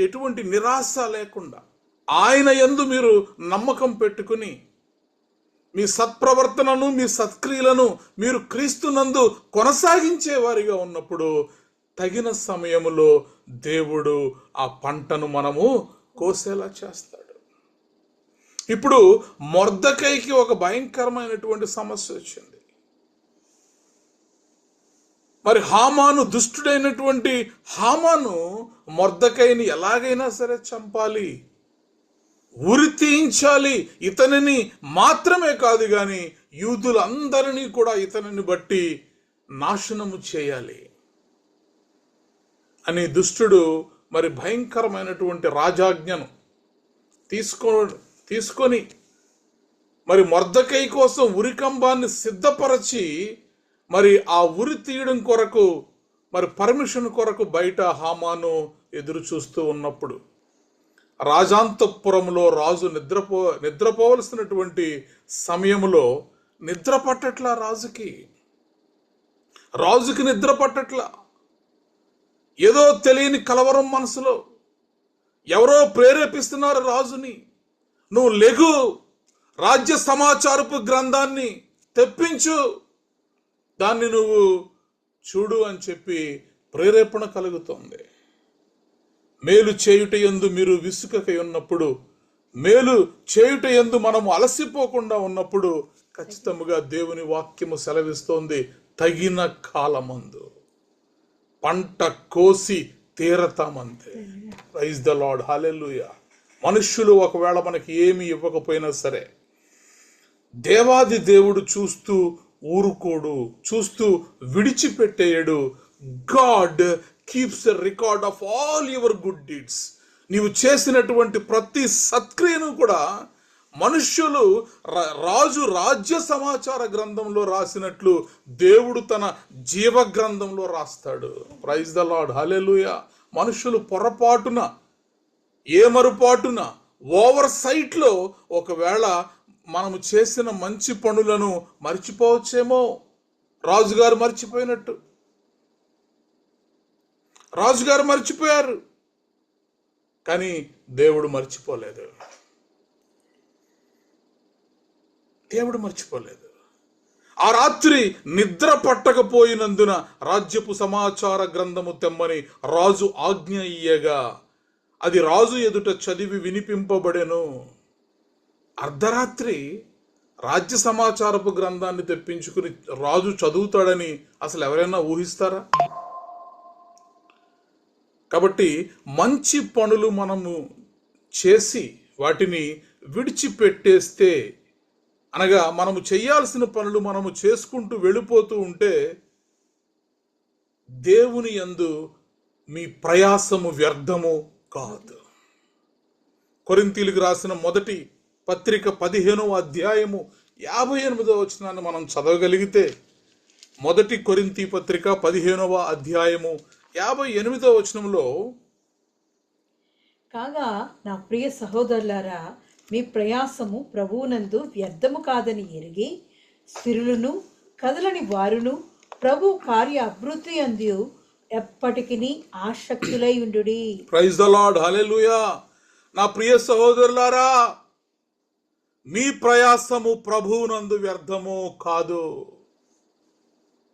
ఎటువంటి నిరాశ లేకుండా, ఆయన యందు మీరు నమ్మకం పెట్టుకుని, మీ సత్ప్రవర్తనను, మీ సత్క్రియలను మీరు క్రీస్తునందు కొనసాగించే వారిగా ఉన్నప్పుడు తగిన సమయములో దేవుడు ఆ పంటను మనము కోసేలా చేస్తాడు. ఇప్పుడు మొర్దెకైకి ఒక భయంకరమైనటువంటి సమస్య వచ్చింది. మరి హామాను, దుష్టుడైనటువంటి హామాను మొర్దెకైని ఎలాగైనా సరే చంపాలి, ఉరి తీయించాలి. ఇతనిని మాత్రమే కాదు కానీ యూదులందరినీ కూడా ఇతనిని బట్టి నాశనము చేయాలి అని దుష్టుడు మరి భయంకరమైనటువంటి రాజాజ్ఞను తీసుకొని మరి మొర్దెకై కోసం ఉరికంబాన్ని సిద్ధపరచి, మరి ఆ ఉరి తీయడం కొరకు, మరి పర్మిషన్ కొరకు బయట హామాను ఎదురు చూస్తూ ఉన్నప్పుడు, రాజాంతపురంలో రాజు నిద్రపోవలసినటువంటి సమయంలో నిద్ర పట్టట్లా రాజుకి నిద్ర పట్టట్లా. ఏదో తెలియని కలవరం మనసులో, ఎవరో ప్రేరేపిస్తున్నారు రాజుని, నువ్వు లెగు, రాజ్య సమాచారపు గ్రంథాన్ని తెప్పించు, దాన్ని నువ్వు చూడు అని చెప్పి ప్రేరేపణ కలుగుతోంది. మేలు చేయుట యందు మీరు విసుకకై ఉన్నప్పుడు, మేలు చేయుట యందు మనము అలసిపోకుండా ఉన్నప్పుడు ఖచ్చితంగా దేవుని వాక్యము సెలవిస్తోంది, తగిన కాలమందు పంట కోసి తీరతామంతే. ప్రైజ్ ద లార్డ్, హల్లెలూయా. మనుష్యులు ఒకవేళ మనకి ఏమి ఇవ్వకపోయినా సరే దేవాది దేవుడు చూస్తూ ఊరుకోడు, చూస్తూ విడిచిపెట్టేయడు. God keeps a record of all your good deeds. నీవు చేసినటువంటి ప్రతి సత్క్రియను కూడా మనుష్యులు రాజు రాజ్య సమాచార గ్రంథంలో రాసినట్లు దేవుడు తన జీవ గ్రంథంలో రాస్తాడు. ప్రైజ్ ద లార్డ్, హల్లెలూయా. మనుష్యులు పొరపాటున, ఏమరుపాటున, ఓవర్ సైట్లో ఒకవేళ మనము చేసిన మంచి పనులను మర్చిపోవచ్చేమో. రాజుగారు మర్చిపోయినట్టు, రాజుగారు మర్చిపోయారు, కానీ దేవుడు మర్చిపోలేదు. దేవుడు మర్చిపోలేదు. ఆ రాత్రి నిద్ర పట్టకపోయినందున రాజ్యపు సమాచార గ్రంథము తెమ్మని రాజు ఆజ్ఞ ఇయ్యగా అది రాజు ఎదుట చదివి వినిపింపబడెను. అర్ధరాత్రి రాజ్య సమాచారపు గ్రంథాన్ని తెప్పించుకుని రాజు చదువుతాడని అసలు ఎవరైనా ఊహిస్తారా? కాబట్టి మంచి పనులు మనము చేసి వాటిని విడిచిపెట్టేస్తే, అనగా మనము చేయాల్సిన పనులు మనము చేసుకుంటూ వెళ్ళిపోతూ ఉంటే దేవుని యందు మీ ప్రయాసము వ్యర్థము కాదు. కొరింథీయులకు రాసిన మొదటి పత్రిక 15వ అధ్యాయము 58వ వచనాన్ని మనం చదవగలిగితే, మొదటి కొరింథీ పత్రిక 15వ అధ్యాయము 58వ వచనంలో, కాగా నా ప్రియ సహోదరులారా, మీ ప్రయాసము ప్రభువునందు వ్యర్థము కాదని ఎరిగి స్థిరులను కదలని వారును ప్రభు కార్య అభివృద్ధి అందు ఎప్పటికీ ఆసక్తులై ఉండుడి. ప్రైజ్ ద లార్డ్, హల్లెలూయా. నా ప్రియ సహోదరులారా, మీ ప్రయాసము ప్రభువునందు వ్యర్థము కాదు.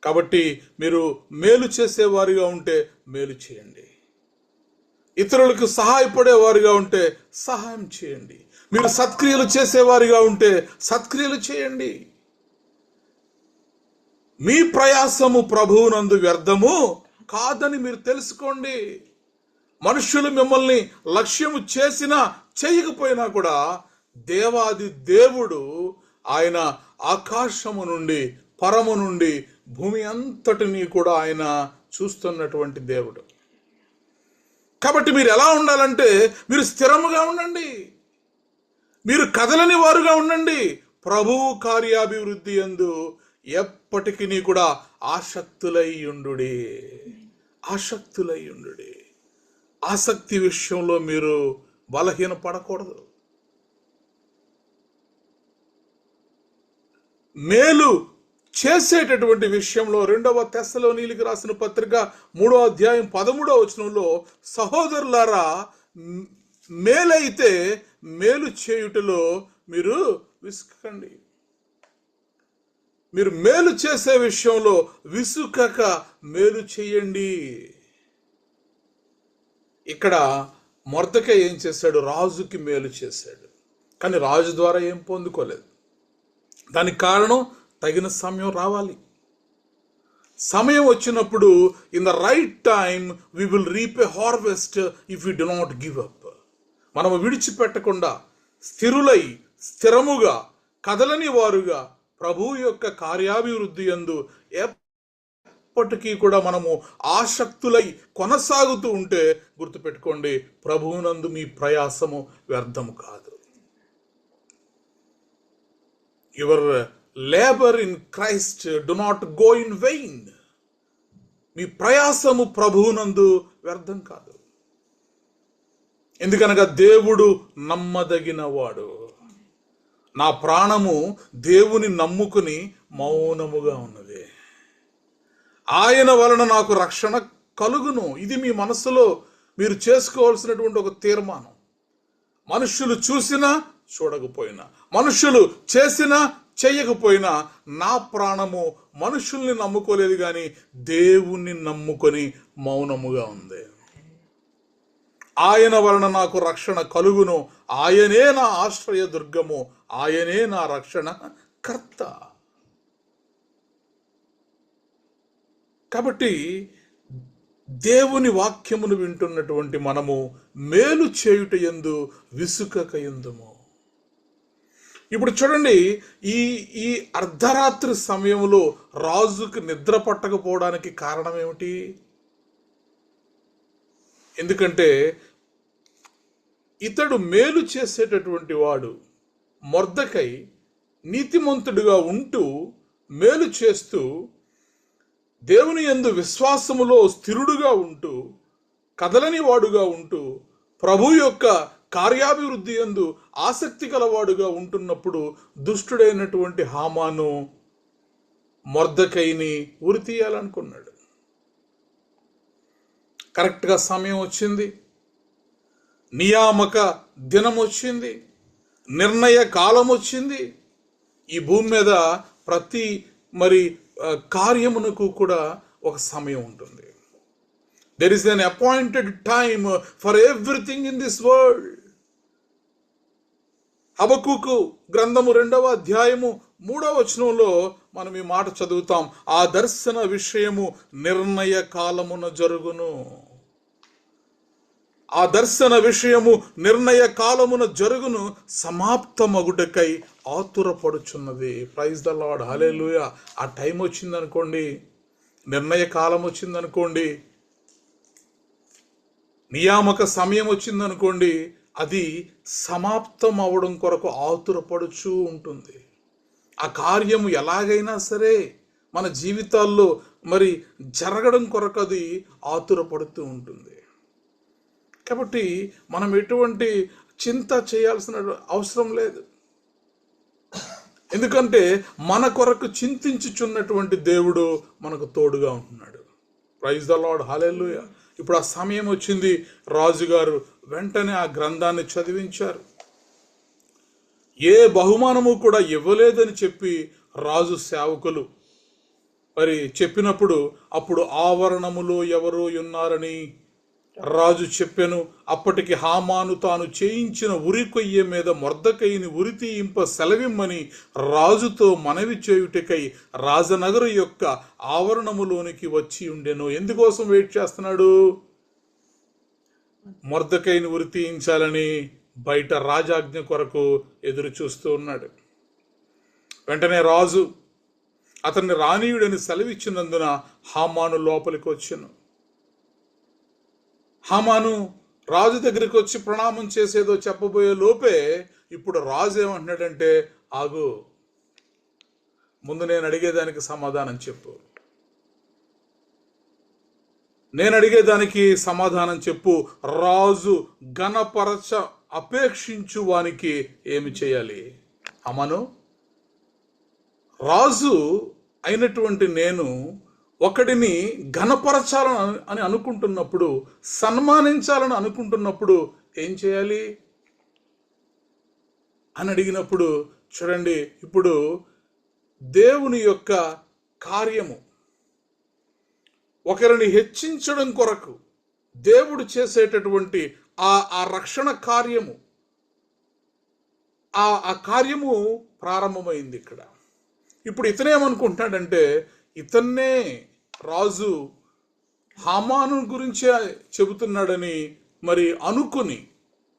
కాబట్టి మీరు మేలు చేసేవారిగా ఉంటే మేలు చేయండి, ఇతరులకు సహాయపడేవారిగా ఉంటే సహాయం చేయండి, మీరు సత్క్రియలు చేసేవారిగా ఉంటే సత్క్రియలు చేయండి. మీ ప్రయాసము ప్రభువునందు వ్యర్థము కాదని మీరు తెలుసుకోండి. మనుష్యులు మిమ్మల్ని లక్ష్యము చేసినా చేయకపోయినా కూడా దేవాది దేవుడు ఆయన ఆకాశము నుండి, పరము నుండి భూమి అంతటినీ కూడా ఆయన చూస్తున్నటువంటి దేవుడు. కాబట్టి మీరు ఎలా ఉండాలంటే, మీరు స్థిరముగా ఉండండి, మీరు కదలని వారుగా ఉండండి. ప్రభువు కార్యాభివృద్ధి యందు ఎప్పటికీ కూడా ఆసక్తులై ఉండుడి, ఆసక్తులై ఉండుడి. ఆసక్తి విషయంలో మీరు బలహీన పడకూడదు. మేలు చేసేటటువంటి విషయంలో 2వ తెస్సలోనీయులకు రాసిన పత్రిక 3వ అధ్యాయం 13వ వచనంలో, సహోదరులారా, మేలైతే మేలు చేయుటలో మీరు విసుకండి. మీరు మేలు చేసే విషయంలో విసుకక మేలు చేయండి. ఇక్కడ మొర్దెకై ఏం చేశాడు? రాజుకి మేలు చేశాడు, కానీ రాజు ద్వారా ఏం పొందుకోలేదు. దానికి కారణం తగిన సమయం రావాలి. సమయం వచ్చినప్పుడు in the right time we will reap a harvest if we do not give up. మనము విడిచిపెట్టకుండా స్థిరులై, స్థిరముగా, కదలని వారుగా ప్రభువు యొక్క కార్యాభివృద్ధి యందు ఎప్పటికీ కూడా మనము ఆసక్తులై కొనసాగుతూ ఉంటే గుర్తుపెట్టుకోండి, ప్రభువునందు మీ ప్రయాసము వ్యర్థము కాదు. Your labour in Christ do not go in vain. మీ ప్రయాసము ప్రభువునందు వ్యర్థం కాదు. ఎందుకనగా దేవుడు నమ్మదగిన వాడు. నా ప్రాణము దేవుని నమ్ముకుని మౌనముగా ఉన్నది, ఆయన వలన నాకు రక్షణ కలుగును. ఇది మీ మనసులో మీరు చేసుకోవాల్సినటువంటి ఒక తీర్మానం. మనుష్యులు చూసినా చూడకపోయినా, మనుష్యులు చేసినా చెయ్యకపోయినా, నా ప్రాణము మనుషుల్ని నమ్ముకోలేదు కానీ దేవుణ్ణి నమ్ముకొని మౌనముగా ఉంది. ఆయన వలన నాకు రక్షణ కలుగును, ఆయనే నా ఆశ్రయ దుర్గము, ఆయనే నా రక్షణ కర్త. కాబట్టి దేవుని వాక్యమును వింటున్నటువంటి మనము మేలు చేయుట యందు విసుకకయుందుము. ఇప్పుడు చూడండి, ఈ ఈ అర్ధరాత్రి సమయంలో రాజుకు నిద్ర పట్టకపోవడానికి కారణం ఏమిటి? ఎందుకంటే ఇతడు మేలు చేసేటటువంటి వాడు. మొర్దెకై నీతిమంతుడిగా ఉంటూ మేలు చేస్తూ దేవుని యందు విశ్వాసములో స్థిరుడుగా ఉంటూ కదలని వాడుగా ఉంటూ ప్రభు యొక్క కార్యాభివృద్ధి యందు ఆసక్తి గలవాడుగా ఉంటున్నప్పుడు దుష్టుడైనటువంటి హామాను మొర్దెకైని ఉరి తీయాలనుకున్నాడు. కరెక్ట్గా సమయం వచ్చింది, నియామక దినం వచ్చింది, నిర్ణయ కాలం వచ్చింది. ఈ భూమి మీద ప్రతి కార్యమునకు కూడా ఒక సమయం ఉంటుంది. There is an appointed time for everything in this world. హబక్కూకు గ్రంథము 2వ అధ్యాయము 3వ వచనంలో మనం ఈ మాట చదువుతాం. ఆ దర్శన విషయము నిర్ణయ కాలమున జరుగును. ఆ దర్శన విషయము నిర్ణయ కాలమున జరుగును, సమాప్తమగుటకై ఆతురపడుచున్నది. ప్రైజ్ ద లార్డ్, హల్లెలూయా. ఆ టైం వచ్చిందనుకోండి, నిర్ణయ కాలం వచ్చిందనుకోండి, నియామక సమయం వచ్చిందనుకోండి, అది సమాప్తం అవడం కొరకు ఆతురపడుచూ ఉంటుంది. ఆ కార్యము ఎలాగైనా సరే మన జీవితాల్లో జరగడం కొరకు అది ఆతురపడుతూ ఉంటుంది. కాబట్టి మనం ఎటువంటి చింత చేయాల్సిన అవసరం లేదు. ఎందుకంటే మన కొరకు చింతించుచున్నటువంటి దేవుడు మనకు తోడుగా ఉంటున్నాడు. ప్రైజ్ ద లార్డ్, హల్లెలూయా. ఇప్పుడు ఆ సమయం వచ్చింది. రాజుగారు వెంటనే ఆ గ్రంథాన్ని చదివించారు. ఏ బహుమానము కూడా ఇవ్వలేదని చెప్పి రాజు సేవకులు చెప్పినప్పుడు, అప్పుడు ఆవరణములో ఎవరో ఉన్నారని రాజు చెప్పెను. అప్పటికి హామాను తాను చేయించిన ఉరి కొయ్య మీద మొర్దెకైని ఉరి తీయింప సెలవిమ్మని రాజుతో మనవి చేయుటకై రాజనగరు యొక్క ఆవరణములోనికి వచ్చి ఉండెను. ఎందుకోసం వెయిట్ చేస్తున్నాడు? మొర్దెకైని ఉరి తీయించాలని బయట రాజాజ్ఞ కొరకు ఎదురు చూస్తూ ఉన్నాడు. వెంటనే రాజు అతన్ని రానీయుడని సెలవిచ్చినందున హామాను లోపలికి వచ్చెను. హామాను రాజు దగ్గరికి వచ్చి ప్రణామం చేసేదో చెప్పబోయే లోపే ఇప్పుడు రాజు ఏమంటున్నాడంటే, ఆగు, ముందు నేను అడిగేదానికి సమాధానం చెప్పు, నేను అడిగేదానికి సమాధానం చెప్పు. రాజు ఘనపరచ అపేక్షించు వానికి ఏమి చేయాలి? హామాను, రాజు అయినటువంటి నేను ఒకడిని ఘనపరచాలని అని అనుకుంటున్నప్పుడు, సన్మానించాలని అనుకుంటున్నప్పుడు ఏం చేయాలి అని అడిగినప్పుడు, చూడండి, ఇప్పుడు దేవుని యొక్క కార్యము, ఒకరిని హెచ్చించడం కొరకు దేవుడు చేసేటటువంటి ఆ రక్షణ కార్యము, ఆ కార్యము ప్రారంభమైంది ఇక్కడ. ఇప్పుడు ఇతనేమనుకుంటున్నాడంటే, ఇతన్నే రాజు హామాను గురించే చెబుతున్నాడని అనుకుని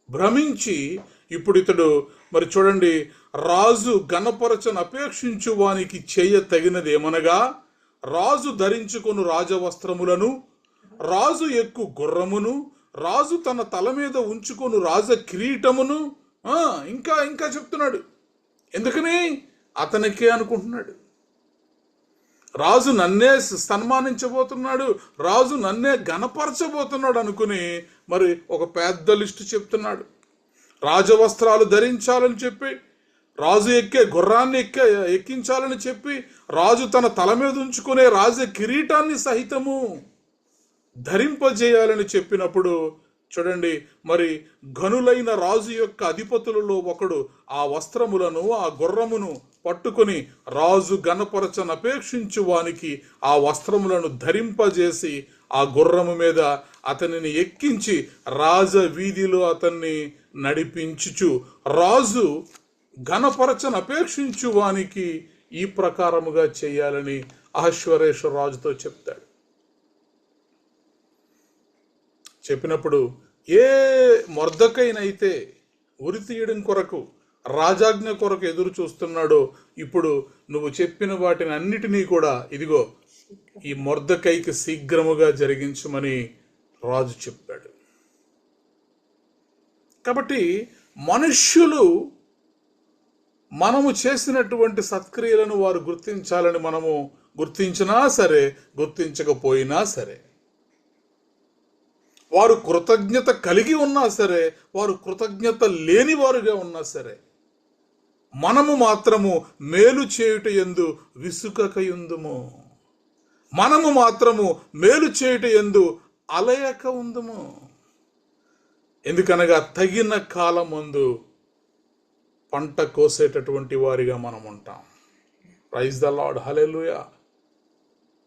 భ్రమించి, ఇప్పుడు ఇతడు చూడండి, రాజు ఘనపరచను అపేక్షించు వానికి చేయ తగినది ఏమనగా, రాజు ధరించుకొను రాజవస్త్రములను, రాజు ఎక్కు గుర్రమును, రాజు తన తల మీద ఉంచుకొను రాజ కిరీటమును, ఇంకా చెప్తున్నాడు. ఎందుకని? అతనికే అనుకుంటున్నాడు. రాజు నన్నే సన్మానించబోతున్నాడు, రాజు నన్నే ఘనపరచబోతున్నాడు అనుకుని ఒక పెద్ద లిస్టు చెప్తున్నాడు. రాజవస్త్రాలు ధరించాలని చెప్పి, రాజు ఎక్కే గుర్రాన్ని ఎక్కించాలని చెప్పి, రాజు తన తల మీద ఉంచుకునే రాజ కిరీటాన్ని సహితము ధరింపజేయాలని చెప్పినప్పుడు, చూడండి, ఘనులైన రాజు యొక్క అధిపతులలో ఒకడు ఆ వస్త్రములను, ఆ గుర్రమును పట్టుకొని రాజు ఘనపరచను అపేక్షించు వానికి ఆ వస్త్రములను ధరింపజేసి ఆ గుర్రము మీద అతనిని ఎక్కించి రాజ వీధిలో అతన్ని నడిపించుచు, రాజు ఘనపరచను అపేక్షించు వానికి ఈ ప్రకారముగా చేయాలని అహష్వేరోషు రాజుతో చెప్తాడు. చెప్పినప్పుడు ఏ మొర్దెకైనైతే ఉరి తీయడం కొరకు రాజాజ్ఞ కొరకు ఎదురు చూస్తున్నాడో ఇప్పుడు నువ్వు చెప్పిన వాటిని అన్నిటినీ కూడా ఇదిగో ఈ మొర్దెకైకి శీఘ్రముగా జరిగించమని రాజు చెప్పాడు. కాబట్టి మనుష్యులు మనము చేసినటువంటి సత్క్రియలను వారు గుర్తించాలని మనము గుర్తించినా సరే గుర్తించకపోయినా సరే, వారు కృతజ్ఞత కలిగి ఉన్నా సరే వారు కృతజ్ఞత లేని వారుగా ఉన్నా సరే, మనము మాత్రము మేలు చేయుట యందు విసుకకయుందుము, మనము మాత్రము మేలు చేయుట యందు అలయక ఉందుము. ఎందుకనగా తగిన కాలం ముందు పంట కోసేటటువంటి వారిగా మనం ఉంటాం. ప్రైజ్ ద లార్డ్, హల్లెలూయా.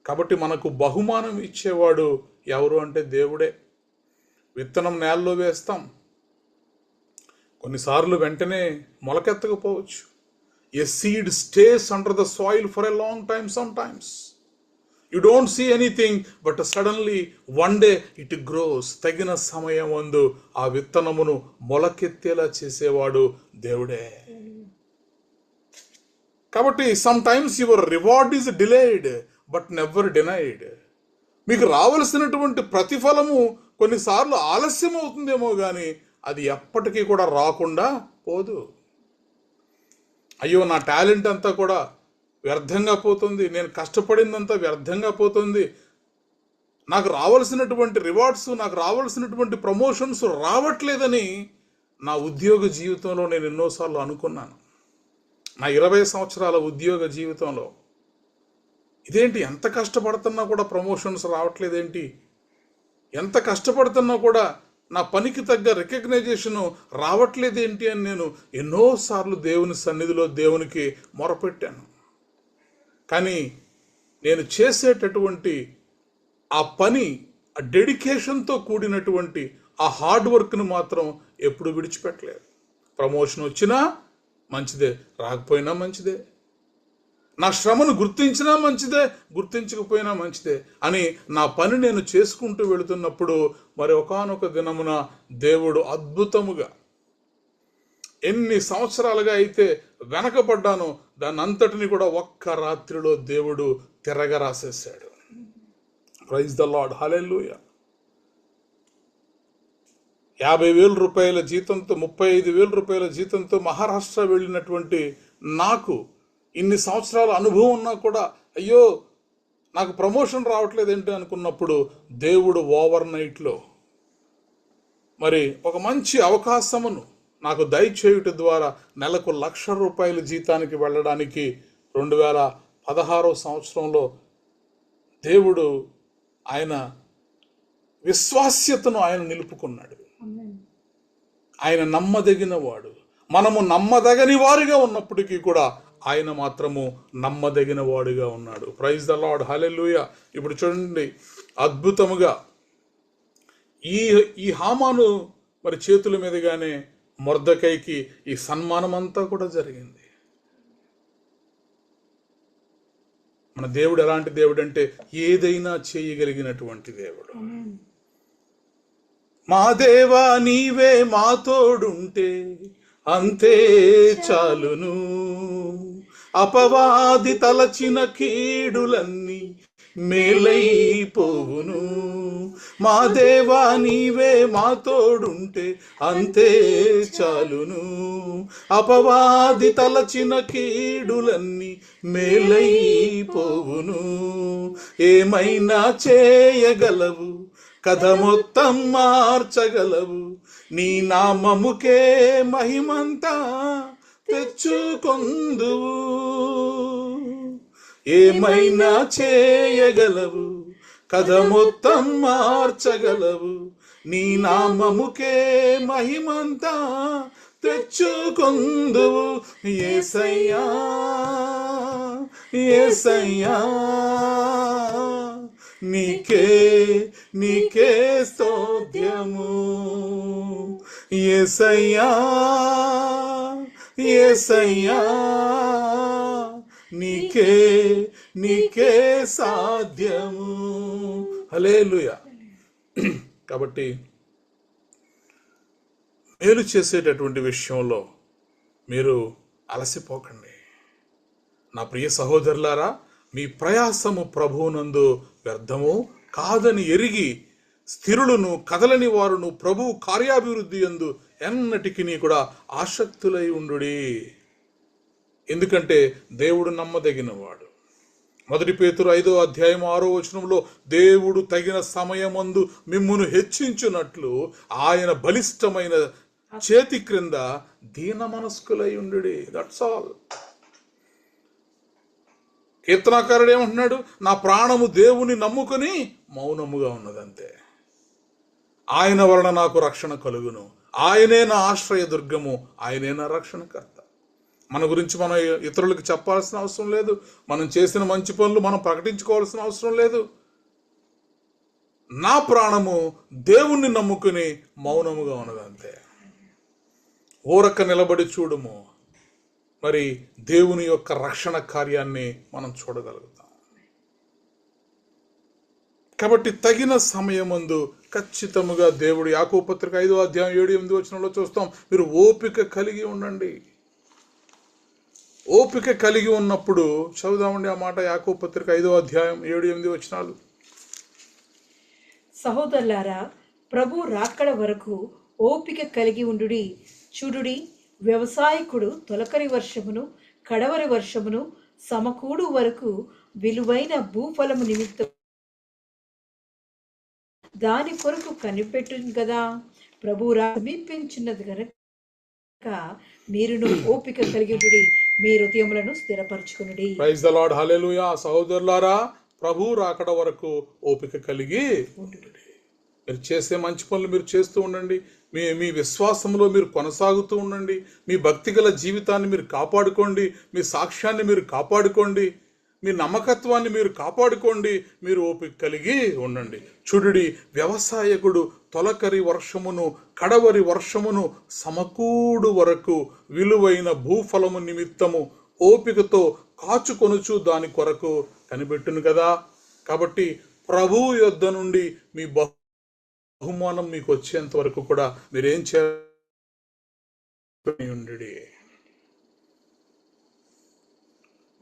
కాబట్టి మనకు బహుమానం ఇచ్చేవాడు ఎవరు అంటే దేవుడే. విత్తనం నేలలో వేస్తాం, కొన్నిసార్లు వెంటనే మొలకెత్తకపోవచ్చు. A seed stays under the soil for a long time sometimes. You don't see anything, but suddenly one day it grows. తగిన సమయం ముందు ఆ విత్తనమును మొలకెత్తేలా చేసేవాడు దేవుడే. కాబట్టి some times your reward is delayed but never denied. మీకు రావలసినటువంటి ప్రతిఫలము కొన్నిసార్లు ఆలస్యం అవుతుందేమో కానీ అది ఎప్పటికీ కూడా రాకుండా పోదు. అయ్యో, నా టాలెంట్ అంతా కూడా వ్యర్థంగా పోతుంది, నేను కష్టపడిందంతా వ్యర్థంగా పోతుంది, నాకు రావాల్సినటువంటి రివార్డ్స్, నాకు రావాల్సినటువంటి ప్రమోషన్స్ రావట్లేదని నా ఉద్యోగ జీవితంలో నేను ఎన్నోసార్లు అనుకున్నాను. నా 20 సంవత్సరాల ఉద్యోగ జీవితంలో ఇదేంటి, ఎంత కష్టపడుతున్నా కూడా ప్రమోషన్స్ రావట్లేదేంటి, ఎంత కష్టపడుతున్నా కూడా నా పనికి తగ్గ రికగ్నైజేషను రావట్లేదేంటి అని నేను ఎన్నోసార్లు దేవుని సన్నిధిలో దేవునికి మొరపెట్టాను. కానీ నేను చేసేటటువంటి ఆ పని, ఆ డెడికేషన్తో కూడినటువంటి ఆ హార్డ్ వర్క్ను మాత్రం ఎప్పుడు విడిచిపెట్టలేదు. ప్రమోషన్ వచ్చినా మంచిదే, రాకపోయినా మంచిదే, నా శ్రమను గుర్తించినా మంచిదే, గుర్తించకపోయినా మంచిదే అని నా పని నేను చేసుకుంటూ వెళుతున్నప్పుడు మరి ఒకానొక దినమున దేవుడు అద్భుతముగా, ఎన్ని సంవత్సరాలుగా అయితే వెనకబడ్డానో దాన్ని అంతటిని కూడా ఒక్క రాత్రిలో దేవుడు తిరగరాసేసాడు. ప్రైజ్ ద లార్డ్, హల్లెలూయా. 50,000 రూపాయల జీతంతో, 35,000 రూపాయల జీతంతో మహారాష్ట్ర వెళ్ళినటువంటి నాకు ఇన్ని సంవత్సరాల అనుభవం ఉన్నా కూడా అయ్యో నాకు ప్రమోషన్ రావట్లేదు ఏంటి అనుకున్నప్పుడు దేవుడు ఓవర్ నైట్లో మరి ఒక మంచి అవకాశమును నాకు దయచేయుట ద్వారా నెలకు 1,00,000 రూపాయల జీతానికి వెళ్ళడానికి 2016 సంవత్సరంలో దేవుడు ఆయన విశ్వాస్యతను ఆయన నిలుపుకున్నాడు. ఆయన నమ్మదగిన వాడు. మనము నమ్మదగని వారిగా ఉన్నప్పటికీ కూడా ఆయన మాత్రము నమ్మదగిన వాడుగా ఉన్నాడు. ప్రైజ్ ద లార్డ్, హల్లెలూయా. ఇప్పుడు చూడండి, అద్భుతముగా ఈ హామాను మరి చేతుల మీదుగానే మొర్దెకైకి ఈ సన్మానం అంతా కూడా జరిగింది. మన దేవుడు ఎలాంటి దేవుడు అంటే ఏదైనా చేయగలిగినటువంటి దేవుడు. మా దేవా నీవే మా తోడుంటే అంతే చాలును, అపవాది తలచిన కీడులన్నీ మేలైపోవును. మా దేవా నీవే మా తోడుంటే అంతే చాలును, అపవాది తలచిన కీడులన్నీ మేలైపోవును. ఏమైనా చేయగలవు, కథ మొత్తం మార్చగలవు, నీ నామముకే మహిమంతా తెచ్చుకొందువు. ఏమైనా చేయగలవు, కథ మొత్తం మార్చగలవు, నీ నామముకే మహిమంతా తెచ్చుకొందువు. యేసయ్యా యేసయ్యా నీకే నీకే స్తోత్రము. యేసయ్యా యేసయ్యా నీకే నీకే సాధ్యము. హల్లెలూయా. కాబట్టి మేలు చేసేటటువంటి విషయంలో మీరు అలసిపోకండి. నా ప్రియ సహోదరులారా, మీ ప్రయాసము ప్రభువునందు వ్యర్థము కాదని ఎరిగి స్థిరులను కదలని వారును ప్రభువు కార్యాభివృద్ధి యందు ఎన్నటికి కూడా ఆసక్తులై ఉండుడి. ఎందుకంటే దేవుడు నమ్మదగినవాడు. 1 పేతురు 5వ అధ్యాయం 6వ వచనంలో దేవుడు తగిన సమయమందు మిమ్మును హెచ్చించున్నట్లు ఆయన బలిష్టమైన చేతి క్రింద దీన మనస్కులై ఉండుడి. That's all. కీర్తనాకారుడు ఏమంటున్నాడు? నా ప్రాణము దేవుని నమ్ముకొని మౌనముగా ఉన్నదంతే. ఆయన వలన నాకు రక్షణ కలుగును. ఆయనే నా ఆశ్రయ దుర్గము, ఆయనే నా రక్షణకర్త. మన గురించి మనం ఇతరులకు చెప్పాల్సిన అవసరం లేదు. మనం చేసిన మంచి పనులు మనం ప్రకటించుకోవాల్సిన అవసరం లేదు. నా ప్రాణము దేవుణ్ణి నమ్ముకుని మౌనముగా ఉన్నదంతే. ఊరక్క నిలబడి చూడుము, మరి దేవుని యొక్క రక్షణ కార్యాన్ని మనం చూడగలుగుతాం. కాబట్టి తగిన సమయమందు ఖచ్చితముగా దేవుడు, యాకోబు పత్రిక 5వ అధ్యాయం 7-8 వచనంలో చూస్తాం, మీరు ఓపిక కలిగి ఉండండి. ఓపిక కలిగి ఉన్నప్పుడు చదువుదామండి ఆ మాట. యాకోబు పత్రిక 5వ అధ్యాయం 7-8 వచనాలు. సహోదరులారా, ప్రభు రాకడ వరకు ఓపిక కలిగి ఉండుడి. చూడుడి, వ్యవసాయకుడు తొలకరి వర్షమును కడవరి వర్షమును సమకూడు వరకు విలువైన భూఫలము నిమిత్తం దాని కొరకు కనిపెట్టింది కదా. ప్రభు సమీపించినది గనక మీరును ఓపిక కలిగి ఉండుడి, మీ హృదయములను స్థిరపరచుకునుడి. Praise the Lord. హల్లెలూయా. సహోదరులారా, ప్రభు రాకడ వరకు ఓపిక కలిగి ఉండుడి. మీరు చేసే మంచి పనులు మీరు చేస్తూ ఉండండి. మీ విశ్వాసంలో మీరు కొనసాగుతూ ఉండండి. మీ భక్తిగల జీవితాన్ని మీరు కాపాడుకోండి. మీ సాక్ష్యాన్ని మీరు కాపాడుకోండి. మీ నమ్మకత్వాన్ని మీరు కాపాడుకోండి. మీరు ఓపిక కలిగి ఉండండి. చూడుడి, వ్యవసాయకుడు తొలకరి వర్షమును కడవరి వర్షమును సమకూడు వరకు విలువైన భూఫలము నిమిత్తము ఓపికతో కాచుకొనుచు దాని కొరకు కనిపెట్టును కదా. కాబట్టి ప్రభువు యొద్ద నుండి మీ బహుమానం మీకు వచ్చేంత వరకు కూడా మీరేం చేయండి.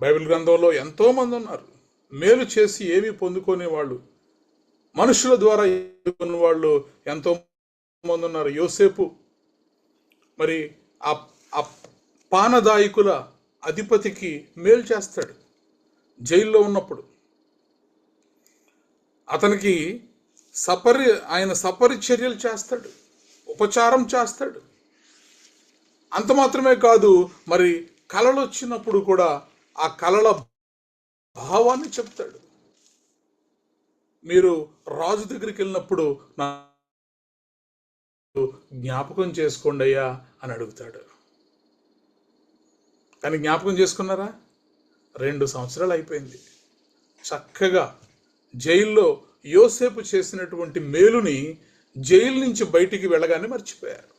బైబిల్ గ్రంథంలో ఎంతో మంది ఉన్నారు మేలు చేసి ఏమీ పొందుకునే వాళ్ళు, మనుషుల ద్వారా వాళ్ళు ఎంతో మంది ఉన్నారు. యోసేపు మరి ఆ పానదాయకుల అధిపతికి మేలు చేస్తాడు. జైల్లో ఉన్నప్పుడు అతనికి ఆయన సపరిచర్యలు చేస్తాడు, ఉపచారం చేస్తాడు. అంత మాత్రమే కాదు, మరి కలలు వచ్చినప్పుడు కూడా ఆ కలల భావాన్ని చెప్తాడు. మీరు రాజు దగ్గరికి వెళ్ళినప్పుడు నా జ్ఞాపకం చేసుకోండి అయ్యా అని అడుగుతాడు. కానీ జ్ఞాపకం చేసుకున్నారా? 2 సంవత్సరాలు అయిపోయింది. చక్కగా జైల్లో యోసేపు చేసినటువంటి మేలుని జైలు నుంచి బయటికి వెళ్ళగానే మర్చిపోయారు.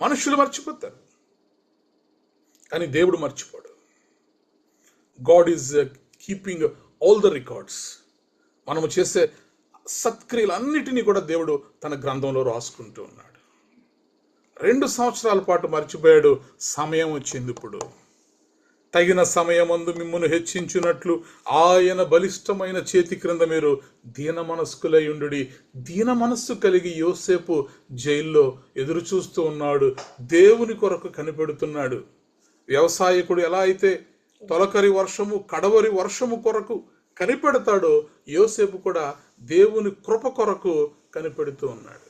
మనుషులు మర్చిపోతారు, కానీ దేవుడు మర్చిపోడు. God is keeping all the records. మనము చేసే సత్క్రియలన్నిటినీ కూడా దేవుడు తన గ్రంథంలో రాసుకుంటూ ఉన్నాడు. 2 సంవత్సరాల పాటు మర్చిపోయాడు. సమయం వచ్చింది ఇప్పుడు. తగిన సమయమందు మిమ్మును హెచ్చించున్నట్లు ఆయన బలిష్టమైన చేతి క్రింద మీరు దీన మనస్కులై ఉండుడి. దీన మనస్సు కలిగి యోసేపు జైల్లో ఎదురు చూస్తూ ఉన్నాడు. దేవుని కొరకు కనిపెడుతున్నాడు. వ్యవసాయకుడు ఎలా అయితే తొలకరి వర్షము కడవరి వర్షము కొరకు కనిపెడతాడో, యోసేపు కూడా దేవుని కృప కొరకు కనిపెడుతూ ఉన్నాడు.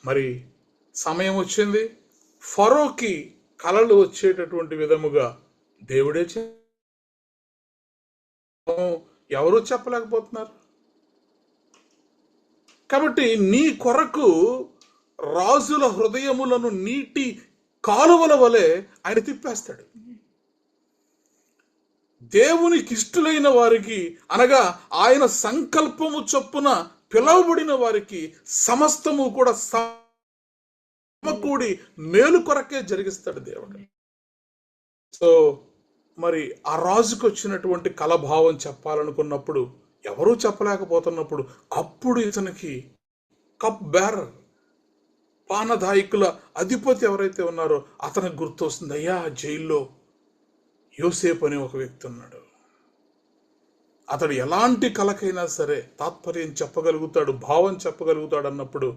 మరి సమయం వచ్చింది. ఫరోకి కలలు వచ్చేటటువంటి విధముగా దేవుడే ఎవరూ చెప్పలేకపోతున్నారు. కాబట్టి నీ కొరకు రాజుల హృదయములను నీటి కాలువల వలె ఆయన తిప్పేస్తాడు. దేవునికి ఇష్టలైన వారికి, అనగా ఆయన సంకల్పము చొప్పున పిలువబడిన వారికి సమస్తము కూడా సమకూడి మేలు కొరకే జరిగిస్తాడు దేవుడు. సో మరి ఆ రాజుకు వచ్చినటువంటి కలభావం చెప్పాలనుకున్నప్పుడు, ఎవరూ చెప్పలేకపోతున్నప్పుడు, అప్పుడు ఇతనికి కప్ బేరర్, పానదాయకుల అధిపతి ఎవరైతే ఉన్నారో అతనికి గుర్తొస్తుంది, అయ్యా జైల్లో యోసేపు అనే ఒక వ్యక్తి ఉన్నాడు, అతడు ఎలాంటి కలకైనా సరే తాత్పర్యం చెప్పగలుగుతాడు, భావం చెప్పగలుగుతాడు అన్నప్పుడు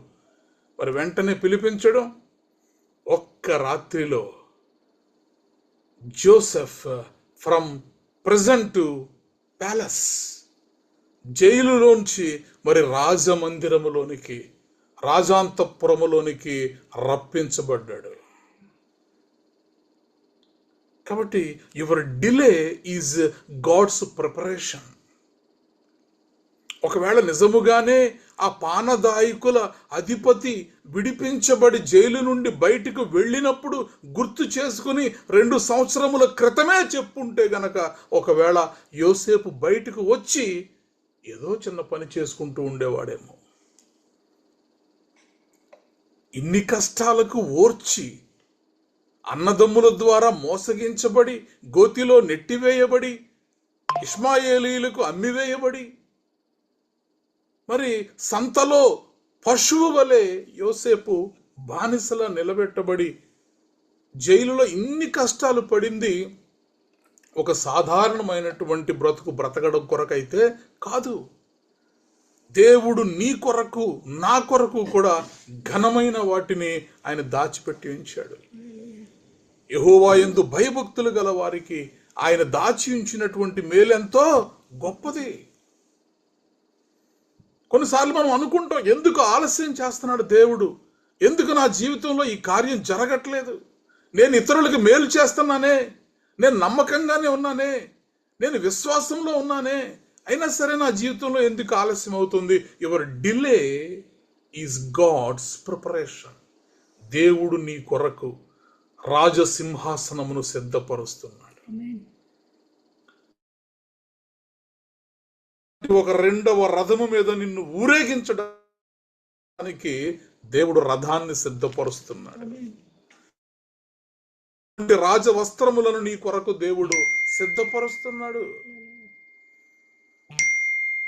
మరి వెంటనే పిలిపించడం. ఒక్క రాత్రిలో Joseph from prison to palace, జైలులోంచి మరి రాజమందిరములోనికి, రాజాంతపురములోనికి రప్పించబడ్డాడు. కాబట్టి your delay is God's preparation. ఒకవేళ నిజముగానే ఆ పానదాయకుల అధిపతి విడిపించబడి జైలు నుండి బయటకు వెళ్ళినప్పుడు గుర్తు చేసుకుని 2 సంవత్సరముల క్రితమే చెప్పుంటే గనక ఒకవేళ యోసేపు బయటకు వచ్చి ఏదో చిన్న పని చేసుకుంటూ ఉండేవాడేమో. ఇన్ని కష్టాలకు ఓర్చి అన్నదమ్ముల ద్వారా మోసగించబడి గోతిలో నెట్టివేయబడి ఇష్మాయేలీలకు అమ్మివేయబడి మరి సంతలో పశువు వలె యోసేపు బానిసలా నిలబెట్టబడి జైలులో ఇన్ని కష్టాలు పడింది ఒక సాధారణమైనటువంటి బ్రతుకు బ్రతకడం కొరకైతే కాదు. దేవుడు నీ కొరకు నా కొరకు కూడా ఘనమైన వాటిని ఆయన దాచిపెట్టి ఉంచాడు. యెహోవా యందు భయభక్తులు గల వారికి ఆయన దాచి ఉంచినటువంటి మేలెంతో గొప్పది. కొన్నిసార్లు మనం అనుకుంటాం, ఎందుకు ఆలస్యం చేస్తున్నాడు దేవుడు, ఎందుకు నా జీవితంలో ఈ కార్యం జరగట్లేదు, నేను ఇతరులకు మేలు చేస్తున్నానే, నేను నమ్మకంగానే ఉన్నానే, నేను విశ్వాసంలో ఉన్నానే, అయినా సరే నా జీవితంలో ఎందుకు ఆలస్యం అవుతుంది? Your delay is God's preparation. దేవుడు నీ కొరకు రాజసింహాసనమును సిద్ధపరుస్తున్నాడు. ఒక 2వ రథము మీద నిన్ను ఊరేగించడానికి దేవుడు రథాన్ని సిద్ధపరుస్తున్నాడు. రాజవస్త్రములను నీ కొరకు దేవుడు సిద్ధపరుస్తున్నాడు.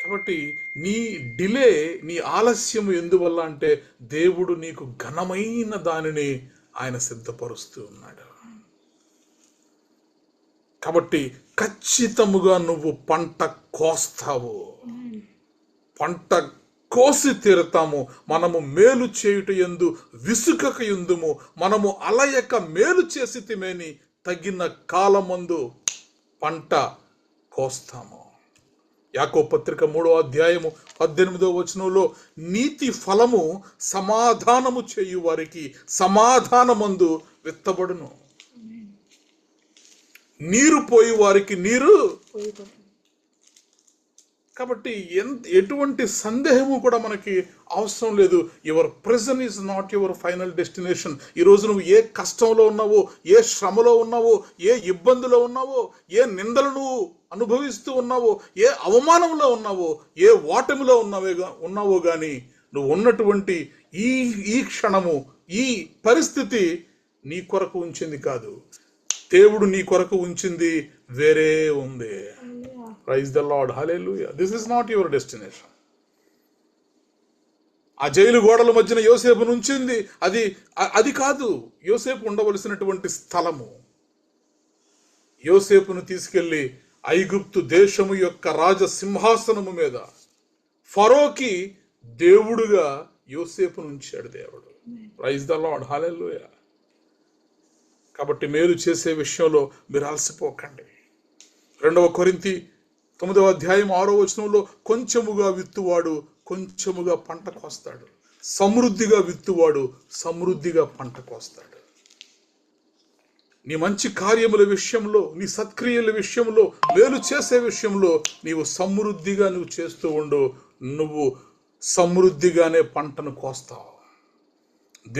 కాబట్టి నీ డిలే, నీ ఆలస్యము ఎందువల్ల అంటే దేవుడు నీకు ఘనమైన దానిని ఆయన సిద్ధపరుస్తూ ఉన్నాడు. కాబట్టి ఖచ్చితముగా నువ్వు పంట కోస్తావు, పంట కోసి తీరుతాము. మనము మేలు చేయుట యందు విసుకక యుందుము, మనము అలయక మేలు చేసి తిమేని తగిన కాలమందు పంట కోస్తాము. యాకోబు పత్రిక 3వ అధ్యాయము 18వ వచనంలో నీతి ఫలము సమాధానము చేయు వారికి సమాధానమందు విత్తబడును, నీరు పోయి వారికి నీరు. కాబట్టి ఎటువంటి సందేహము కూడా మనకి అవసరం లేదు. Your present is not your final destination. ఈరోజు నువ్వు ఏ కష్టంలో ఉన్నావో, ఏ శ్రమలో ఉన్నావో, ఏ ఇబ్బందిలో ఉన్నావో, ఏ నిందలు నువ్వు అనుభవిస్తూ ఉన్నావో, ఏ అవమానంలో ఉన్నావో, ఏ ఓటమిలో ఉన్నావో కానీ నువ్వు ఉన్నటువంటి ఈ క్షణము, ఈ పరిస్థితి నీ కొరకు ఉంచింది కాదు, దేవుడు నీ కొరకు ఉంచింది వేరే ఉంది. Praise the Lord, hallelujah. This is not your destination. ఆ జైలు గోడల మధ్యన యోసేపును ఉంచింది అది కాదు యోసేపు ఉండవలసినటువంటి స్థలము. యోసేపును తీసుకెళ్లి ఐగుప్తు దేశము యొక్క రాజసింహాసనము మీద ఫరోకి దేవుడుగా యోసేపును ఉంచాడు దేవుడు. ప్రైజ్ ద లార్డ్, హల్లెలూయా. కాబట్టి మేలు చేసే విషయంలో మీరు అలసిపోకండి. 2వ కొరింథీ 9వ అధ్యాయం 6వ వచనంలో కొంచెముగా విత్తువాడు కొంచెముగా పంట కోస్తాడు, సమృద్ధిగా విత్తువాడు సమృద్ధిగా పంట కోస్తాడు. నీ మంచి కార్యముల విషయంలో, నీ సత్క్రియల విషయంలో, మేలు చేసే విషయంలో నీవు సమృద్ధిగా నువ్వు చేస్తూ ఉండు, నువ్వు సమృద్ధిగానే పంటను కోస్తావు.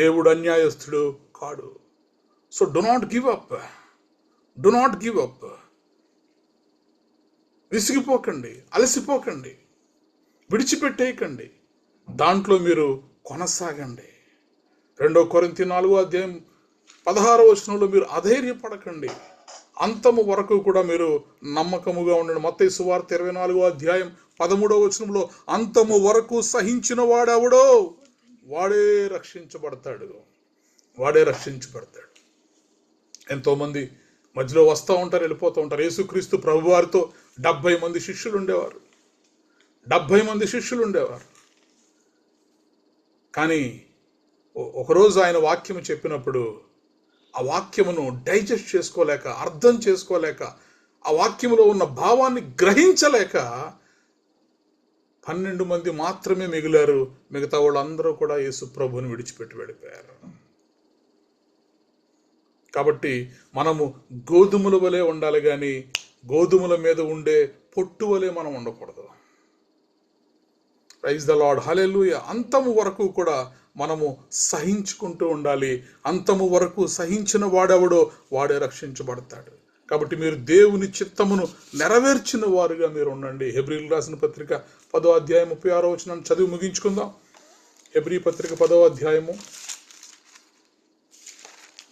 దేవుడు అన్యాయస్తుడు కాడు. So do not give up, do not give up. విసిగిపోకండి, అలసిపోకండి, విడిచిపెట్టేయకండి, దాంట్లో మీరు కొనసాగండి. 2వ కొరింథీ 4వ అధ్యాయం 16వ వచనంలో మీరు అధైర్యపడకండి, అంతము వరకు కూడా మీరు నమ్మకముగా ఉండండి. మత్తయి సువార్త 24వ అధ్యాయం 13వ వచనంలో అంతము వరకు సహించిన వాడెవడో వాడే రక్షించబడతాడు. వాడే రక్షించబడతాడు. ఎంతోమంది మధ్యలో వస్తూ ఉంటారు, వెళ్ళిపోతూ ఉంటారు. యేసుక్రీస్తు ప్రభువారితో 70 మంది శిష్యులు ఉండేవారు. 70 మంది శిష్యులు ఉండేవారు. కానీ ఒకరోజు ఆయన వాక్యము చెప్పినప్పుడు ఆ వాక్యమును డైజెస్ట్ చేసుకోలేక, అర్థం చేసుకోలేక, ఆ వాక్యములో ఉన్న భావాన్ని గ్రహించలేక 12 మంది మాత్రమే మిగిలారు. మిగతా వాళ్ళందరూ కూడా యేసు ప్రభువుని విడిచిపెట్టి వెళ్ళిపోయారు. కాబట్టి మనము గోధుమల వలె ఉండాలి, కానీ గోధుమల మీద ఉండే పొట్టు వలె మనం ఉండకూడదు. ప్రైజ్ ద లార్డ్, హల్లెలూయా. అంతము వరకు కూడా మనము సహించుకుంటూ ఉండాలి. అంతము వరకు సహించిన వాడెవడో వాడే రక్షించబడతాడు. కాబట్టి మీరు దేవుని చిత్తమును నెరవేర్చిన వారుగా మీరు ఉండండి. హెబ్రీయులకు రాసిన పత్రిక 10వ అధ్యాయం 36వ వచనం చదివి ముగించుకుందాం. హెబ్రీ పత్రిక 10వ అధ్యాయము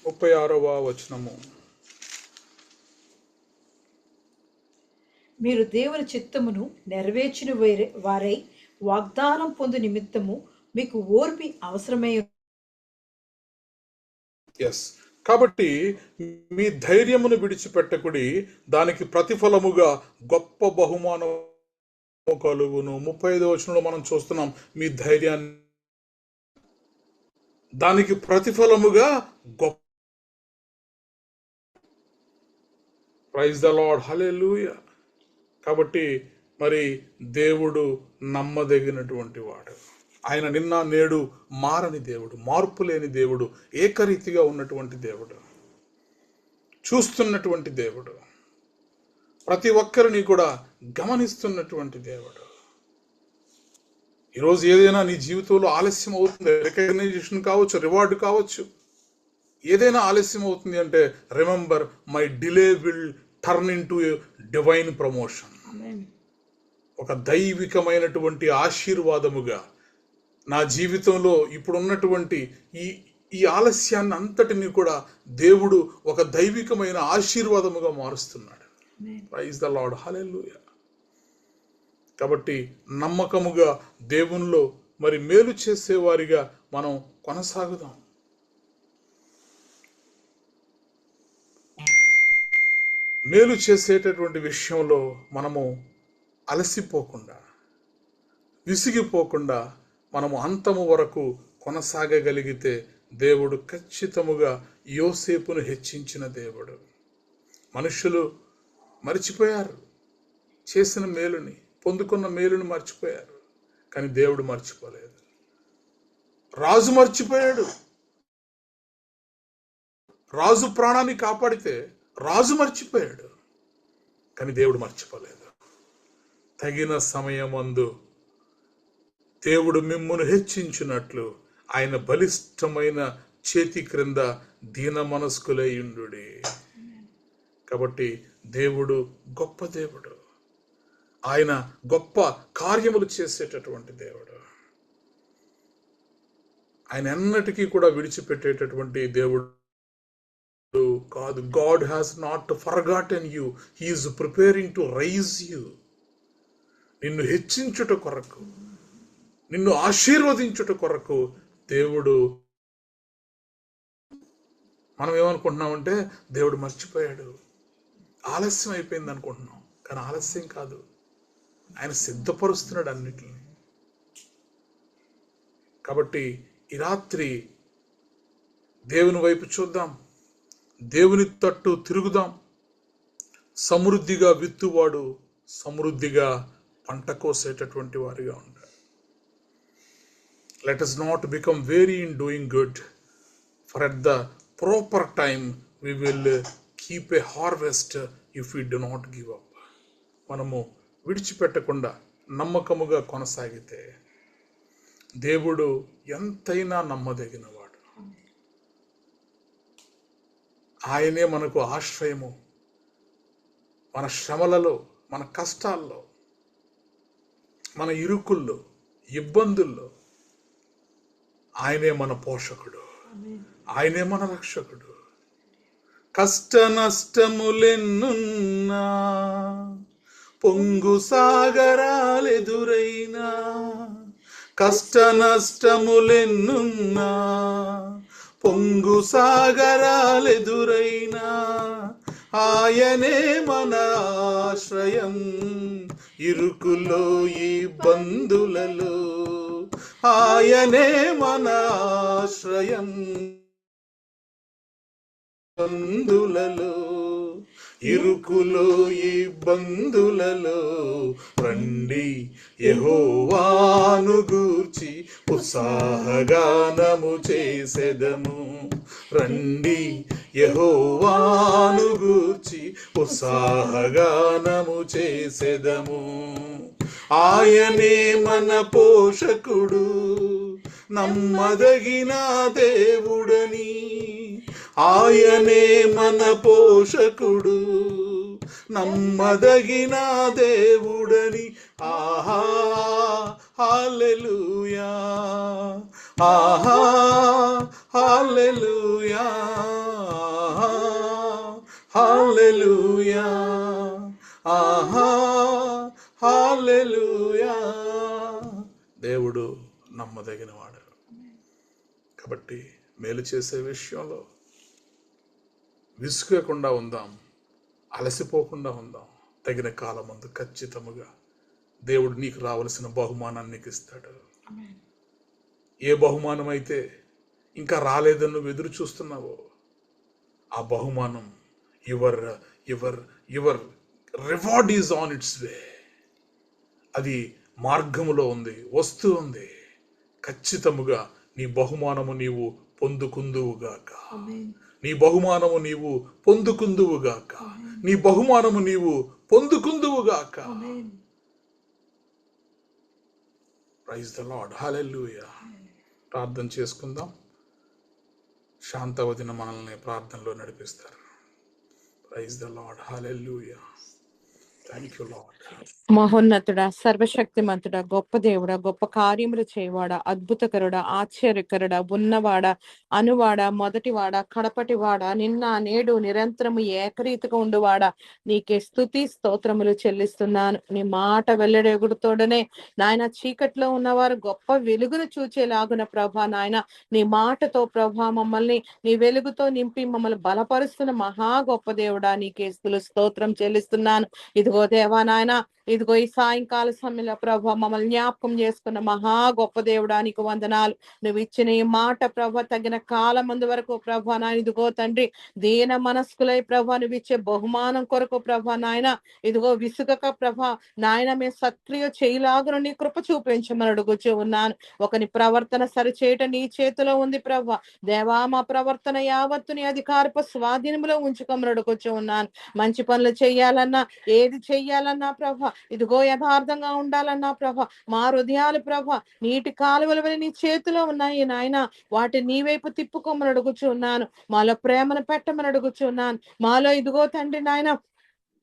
36వ వచనము. మీరు దేవుని చిత్తమును నెరవేర్చిన వారై వాగ్దానం పొందు నిమిత్తము మీకు ఓర్మి అవసరమై. ఎస్, కాబట్టి మీ ధైర్యమును విడిచిపెట్టకుడి, దానికి ప్రతిఫలముగా గొప్ప బహుమానం కలుగును. 35వ వచనంలో మనం చూస్తున్నాం మీ ధైర్యాన్ని, దానికి ప్రతిఫలముగా గొప్ప. ప్రైజ్ ద లార్డ్, హల్లెలూయా. కాబట్టి మరి దేవుడు నమ్మదగినటువంటి వాడు. ఆయన నిన్న నేడు మారని దేవుడు, మార్పు లేని దేవుడు, ఏకరీతిగా ఉన్నటువంటి దేవుడు, చూస్తున్నటువంటి దేవుడు, ప్రతి ఒక్కరిని కూడా గమనిస్తున్నటువంటి దేవుడు. ఈరోజు ఏదైనా నీ జీవితంలో ఆలస్యం అవుతుంది, రికగ్నైజేషన్ కావచ్చు, రివార్డు కావచ్చు, ఏదైనా ఆలస్యం అవుతుంది అంటే remember my delay will turn in to divine promotion. ఒక దైవికమైనటువంటి ఆశీర్వాదముగా నా జీవితంలో ఇప్పుడు ఉన్నటువంటి ఈ ఆలస్యాన్ని అంతటిని కూడా దేవుడు ఒక దైవికమైన ఆశీర్వాదముగా మారుస్తున్నాడు. ప్రైజ్ ద లార్డ్, హల్లెలూయా. కాబట్టి నమ్మకముగా దేవునిలో మరి మేలు చేసేవారిగా మనం కొనసాగుదాం. మేలు చేసేటటువంటి విషయంలో మనము అలసిపోకుండా, విసిగిపోకుండా మనము అంతము వరకు కొనసాగగలిగితే దేవుడు ఖచ్చితముగా యోసేపును హెచ్చించిన దేవుడు. మనుషులు మర్చిపోయారు, చేసిన మేలుని, పొందుకున్న మేలుని మర్చిపోయారు, కానీ దేవుడు మర్చిపోలేదు. రాజు మర్చిపోయాడు, రాజు ప్రాణాన్ని కాపాడితే రాజు మర్చిపోయాడు, కానీ దేవుడు మర్చిపోలేదు. తగిన సమయమందు దేవుడు మిమ్మును హెచ్చించినట్లు ఆయన బలిష్టమైన చేతి క్రింద దీన మనస్కులయ్యుండుడి. కాబట్టి దేవుడు గొప్ప దేవుడు, ఆయన గొప్ప కార్యములు చేసేటటువంటి దేవుడు. ఆయన ఎన్నటికీ కూడా విడిచిపెట్టేటటువంటి దేవుడు కాదు. God has not forgotten you, he is preparing to raise you. నిన్ను హెచ్చించుట కొరకు, నిన్ను ఆశీర్వదించుట కొరకు దేవుడు. మనం ఏమనుకుంటున్నామంటే దేవుడు మర్చిపోయాడు, ఆలస్యం అయిపోయింది అనుకుంటున్నాం, కానీ ఆలస్యం కాదు, ఆయన సిద్ధపరుస్తున్నాడు అన్నిటిని. కాబట్టి ఈ రాత్రి దేవుని వైపు చూద్దాం, దేవుని తట్టు తిరుగుదాం. సమృద్ధిగా విత్తువాడు సమృద్ధిగా పంట కోసేటటువంటి వారిగా ఉంటారు. Let us not become weary in doing good, for at the proper time we will keep a harvest if we do not give up. మనము విడిచిపెట్టకుండా నమ్మకముగా కొనసాగితే దేవుడు ఎంతైనా నమ్మదగినవాడు. ఆయనే మనకు ఆశ్రయము. మన శ్రమలలో, మన కష్టాల్లో, మన ఇరుకుల్లో, ఇబ్బందుల్లో ఆయనే మన పోషకుడు, ఆయనే మన రక్షకుడు. కష్ట నష్టములెన్నున్నా, పొంగు సాగరాలెదురైనా, కష్ట నష్టములెన్నున్నా, పొంగు సాగరాలెదురైనా, ఆయనే మన ఆశ్రయం. ఇరుకులో ఇబ్బందులలో ఆయనే మన ఆశ్రయం. బందులలో ఇరుకులో ఇబ్బందులలో రండి యెహోవాను గూర్చి ఉత్సాహగానము చేసెదము. రండి యెహోవాను గూర్చి ఉత్సాహగానము చేసెదము. ఆయనే మన పోషకుడు, నమ్మదగిన దేవుడని. ఆయనే మన పోషకుడు, నమ్మదగిన దేవుడని. ఆహా హల్లెలూయా, ఆహా హల్లెలూయా, హల్లెలూయా, ఆహా హల్లెలూయా. దేవుడు నమ్మదగిన వాడు. కాబట్టి మేలు చేసే విషయంలో విసుగకుండా ఉందాం, అలసిపోకుండా ఉందాం. తగిన కాలమందు ఖచ్చితముగా దేవుడు నీకు రావలసిన బహుమానాన్ని నీకు ఇస్తాడు. ఏ బహుమానం అయితే ఇంకా రాలేదని నువ్వు ఎదురు చూస్తున్నావో ఆ బహుమానం your your your reward is on its way. అది మార్గములో ఉంది, వస్తూ ఉంది. ఖచ్చితముగా నీ బహుమానము నీవు పొందుకుందువుగాక. నీ బహుమానము నీవు పొందుకుందువుగాక. నీ బహుమానము నీవు పొందుకుందువుగాక. Praise the Lord, hallelujah. ప్రార్థన చేసుకుందాం. శాంతవదిన మనల్ని ప్రార్థనలో నడిపిస్తారు. Praise the Lord, hallelujah. Thank you Lord. మహోన్నతుడా, సర్వశక్తిమంతుడా, గొప్ప దేవుడా, గొప్ప కార్యములు చేయవాడా, అద్భుతకరుడా, ఆశ్చర్యకరుడా, ఉన్నవాడా, అనువాడా, మొదటివాడా, కడపటివాడా, నిన్న నేడు నిరంతరము ఏకరీతిగా ఉండువాడా, నీకే స్తుతి స్తోత్రములు చెల్లిస్తున్నాను. నీ మాట వెల్లడెగుడుతోడనే నాయన చీకట్లో ఉన్నవారు గొప్ప వెలుగును చూచేలాగున ప్రభా నాయన నీ మాటతో ప్రభా మమ్మల్ని నీ వెలుగుతో నింపి మమ్మల్ని బలపరుస్తున్న మహా గొప్ప దేవుడా, నీకే స్తోత్రం చెల్లిస్తున్నాను. ఇదిగో దేవా నాయన, ఇదిగో ఈ సాయంకాల సమయంలో ప్రభా మమ్మల్ని జ్ఞాపకం చేసుకున్న మహా గొప్ప దేవుడా, నీకు వందనాలు. నువ్వు ఇచ్చిన ఈ మాట ప్రభా తగిన కాలం ముందు వరకు ప్రభా నాయన, ఇదిగో తండ్రి దీన మనస్కులై ప్రభా నువ్వు ఇచ్చే బహుమానం కొరకు ప్రభా నాయన, ఇదిగో విసుగక ప్రభా నాయన మేము సక్రియ చేయలాగున నీ కృప చూపించమని అడుగుచూ ఉన్నాను. ఒకని ప్రవర్తన సరిచేయటం నీ చేతిలో ఉంది ప్రభా. దేవా మా ప్రవర్తన యావత్తు నీ అధికారపు స్వాధీనంలో ఉంచుకోమని అడుగుచూ ఉన్నాను. మంచి పనులు చెయ్యాలన్నా, ఏది చెయ్యాలన్నా ప్రభా, ఇదిగో యథార్థంగా ఉండాలన్నా ప్రభా, మా హృదయాలు ప్రభా నీటి కాలువల వలె నీ చేతిలో ఉన్నాయి నాయన. వాటి నీ వైపు తిప్పుకోమని అడుగుచున్నాను. మాలో ప్రేమను పెట్టమని అడుగుచున్నాను. మాలో ఇదిగో తండ్రి నాయన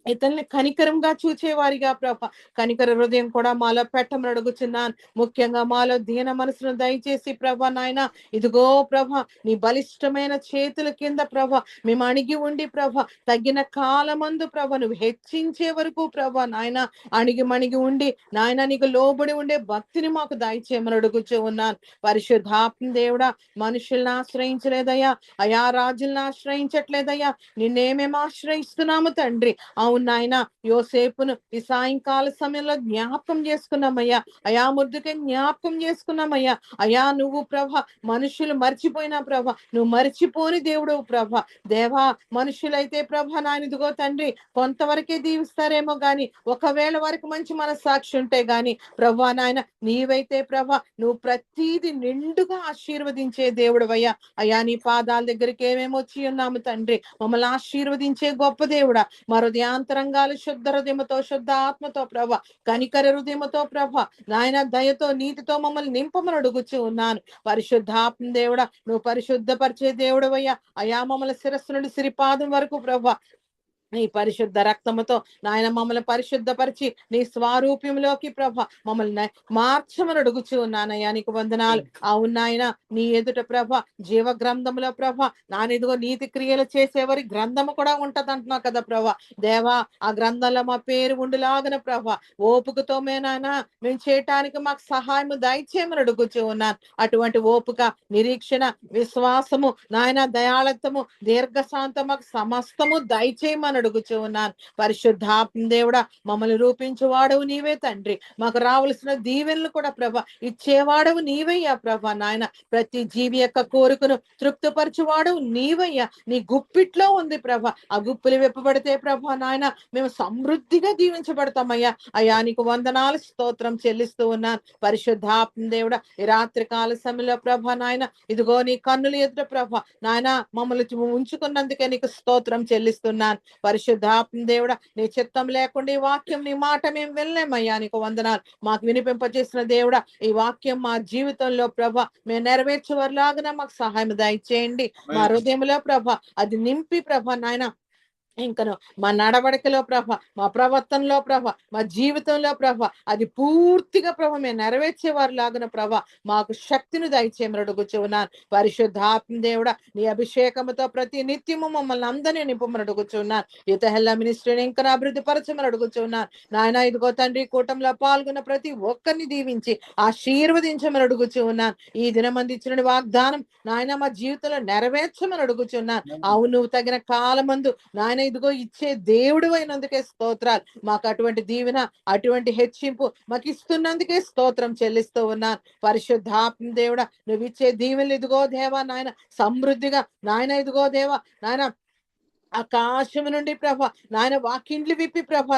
ఇతన్ని కనికరంగా చూచేవారిగా ప్రభ కనికర హృదయం కూడా మాలో పెట్టమని అడుగుచున్నాను. ముఖ్యంగా మాలో దీన మనసును దయచేసి ప్రభ నాయన, ఇదిగో ప్రభ నీ బలిష్టమైన చేతుల కింద ప్రభ మేము అణిగి ఉండి ప్రభ తగిన కాలమందు ప్రభ నువ్వు హెచ్చించే వరకు ప్రభ నాయన అణిగి మణిగి ఉండి నాయన నీకు లోబడి ఉండే భక్తిని మాకు దయచేయమని అడుగుచూ ఉన్నాను. పరిశుద్ధాత్మ దేవుడా, మనుషుల్ని ఆశ్రయించలేదయ్యా, అయా రాజుల్ని ఆశ్రయించట్లేదయ్యా, నిన్నేమేమి ఆశ్రయిస్తున్నాము తండ్రి. అవును నాయన, యోసేపును ఈ సాయంకాల సమయంలో జ్ఞాపకం చేసుకున్నామయ్యా. అయా ముద్దుకే జ్ఞాపకం చేసుకున్నామయ్యా. అయా నువ్వు ప్రభ మనుషులు మర్చిపోయినా ప్రభ నువ్వు మర్చిపోని దేవుడు ప్రభ. దేవా మనుషులైతే ప్రభ నాయన ఇదిగో తండ్రి కొంతవరకే దీవిస్తారేమో గాని, ఒకవేళ వరకు మంచి మనస్సాక్షి ఉంటే గాని ప్రభా నాయన నీవైతే ప్రభ నువ్వు ప్రతీది నిండుగా ఆశీర్వదించే దేవుడవయ్యా. అయా నీ పాదాల దగ్గరికి ఏమేమి వచ్చి ఉన్నాము తండ్రి, మమ్మల్ని ఆశీర్వదించే గొప్ప దేవుడా. మా హృదయాంతరంగాలు శుద్ధ హృదయముతో, శుద్ధ ఆత్మతో ప్రభ, కనికర హృదయముతో ప్రభ నాయన దయతో నీతితో మమ్మల్ని నింపమని అడుగుచూ ఉన్నాను. పరిశుద్ధాత్మ దేవుడా, నువ్వు పరిశుద్ధపరిచే దేవుడవయ్యా. అయా మమ్మల్ని శిరస్సు నుండి సిరిపాదం వరకు ప్రభ నీ పరిశుద్ధ రక్తముతో నాయన మమ్మల్ని పరిశుద్ధపరిచి నీ స్వారూప్యంలోకి ప్రభ మమ్మల్ని మార్చమని అడుగుచూ ఉన్నానయ్యా, నీకు వందనాలు. అవును నాయన, నీ ఎదుట ప్రభ జీవ గ్రంథములో ప్రభ నానిదిగో నీతి క్రియలు చేసేవారి గ్రంథము కూడా ఉంటదంటున్నావు కదా ప్రభ. దేవా, ఆ గ్రంథంలో మా పేరు ఉండులాగన ప్రభ ఓపుకతో మేము చేయటానికి మాకు సహాయం దయచేయమని అడుగుచూ ఉన్నాను. అటువంటి ఓపిక, నిరీక్షణ, విశ్వాసము నాయన, దయాళత్వము, దీర్ఘశాంతం మాకు సమస్తము దయచేయమని అడుగుచూ ఉన్నాను. పరిశుద్ధాత్మ దేవుడా, మమ్మల్ని రూపించువాడవు నీవే తండ్రి. మాకు రావలసిన దీవెనలు కూడా ప్రభ ఇచ్చేవాడవు నీవయ్యా ప్రభ. నాయన, ప్రతి జీవి యొక్క కోరికను తృప్తిపరచువాడవు నీవయ్యా. నీ గుప్పిట్లో ఉంది ప్రభ. ఆ గుప్పులు విప్పబడితే ప్రభ నాయన మేము సమృద్ధిగా దీవించబడతామయ్యా. అయ్యా, నీకు వందనాలు, స్తోత్రం చెల్లిస్తూ ఉన్నాను. పరిశుద్ధాత్మ దేవుడా, ఈ రాత్రి కాల సమయంలో ప్రభ నాయన ఇదిగో నీ కన్నులు ఎదుట ప్రభ నాయన మమ్మల్ని ఉంచుకున్నందుకే నీకు స్తోత్రం చెల్లిస్తున్నాను. పరిశుద్ధాత్మ దేవుడా, నీ చిత్తం లేకుండా ఈ వాక్యం, నీ మాట మేము వెళ్ళలేమయ్యా. నీకు వందనాలు. మాకు వినిపింపచేసిన దేవుడా, ఈ వాక్యం మా జీవితంలో ప్రభ మేము నెరవేర్చేవారిలాగా మాకు సహాయం దయచేయండి. మా హృదయంలో ప్రభ అది నింపి ప్రభ నాయన ఇంకను మా నడవడికలో ప్రభ, మా ప్రవర్తనలో ప్రభ, మా జీవితంలో ప్రభ అది పూర్తిగా ప్రభ మేము నెరవేర్చేవారు లాగున ప్రభ మాకు శక్తిని దయచేయమని అడుగుచూ ఉన్నాను. పరిశుద్ధాత్మ దేవుడా, నీ అభిషేకముతో ప్రతి నిత్యము మమ్మల్ని అందరినీ నింపమని అడుగుచూ ఉన్నాను. యుతహెల్ల మినిస్ట్రీని ఇంకా అభివృద్ధి పరచమని అడుగుచూ ఉన్నాను. నాయన, ఇదిగో తండ్రి, కూటంలో పాల్గొన్న ప్రతి ఒక్కరిని దీవించి ఆశీర్వదించమని అడుగుచూ ఉన్నాను. ఈ దినమంది ఇచ్చిన వాగ్దానం నాయన మా జీవితంలో నెరవేర్చమని అడుగుచున్నాను. అవును, తగిన కాలమందు నాయన ఇదిగో ఇచ్చే దేవుడు అయినందుకే స్తోత్రాలు. మాకు అటువంటి దీవెన, అటువంటి హెచ్చింపు మాకు ఇస్తున్నందుకే స్తోత్రం చెల్లిస్తూ ఉన్నాను. పరిశుద్ధాత్మ దేవుడా, నువ్వు ఇచ్చే దీవెనలు ఇదిగో దేవా నాయన సమృద్ధిగా నాయన ఇదిగో దేవా నాయన ఆకాశము నుండి ప్రభ నాయన వాకిండ్లు విప్పి ప్రభ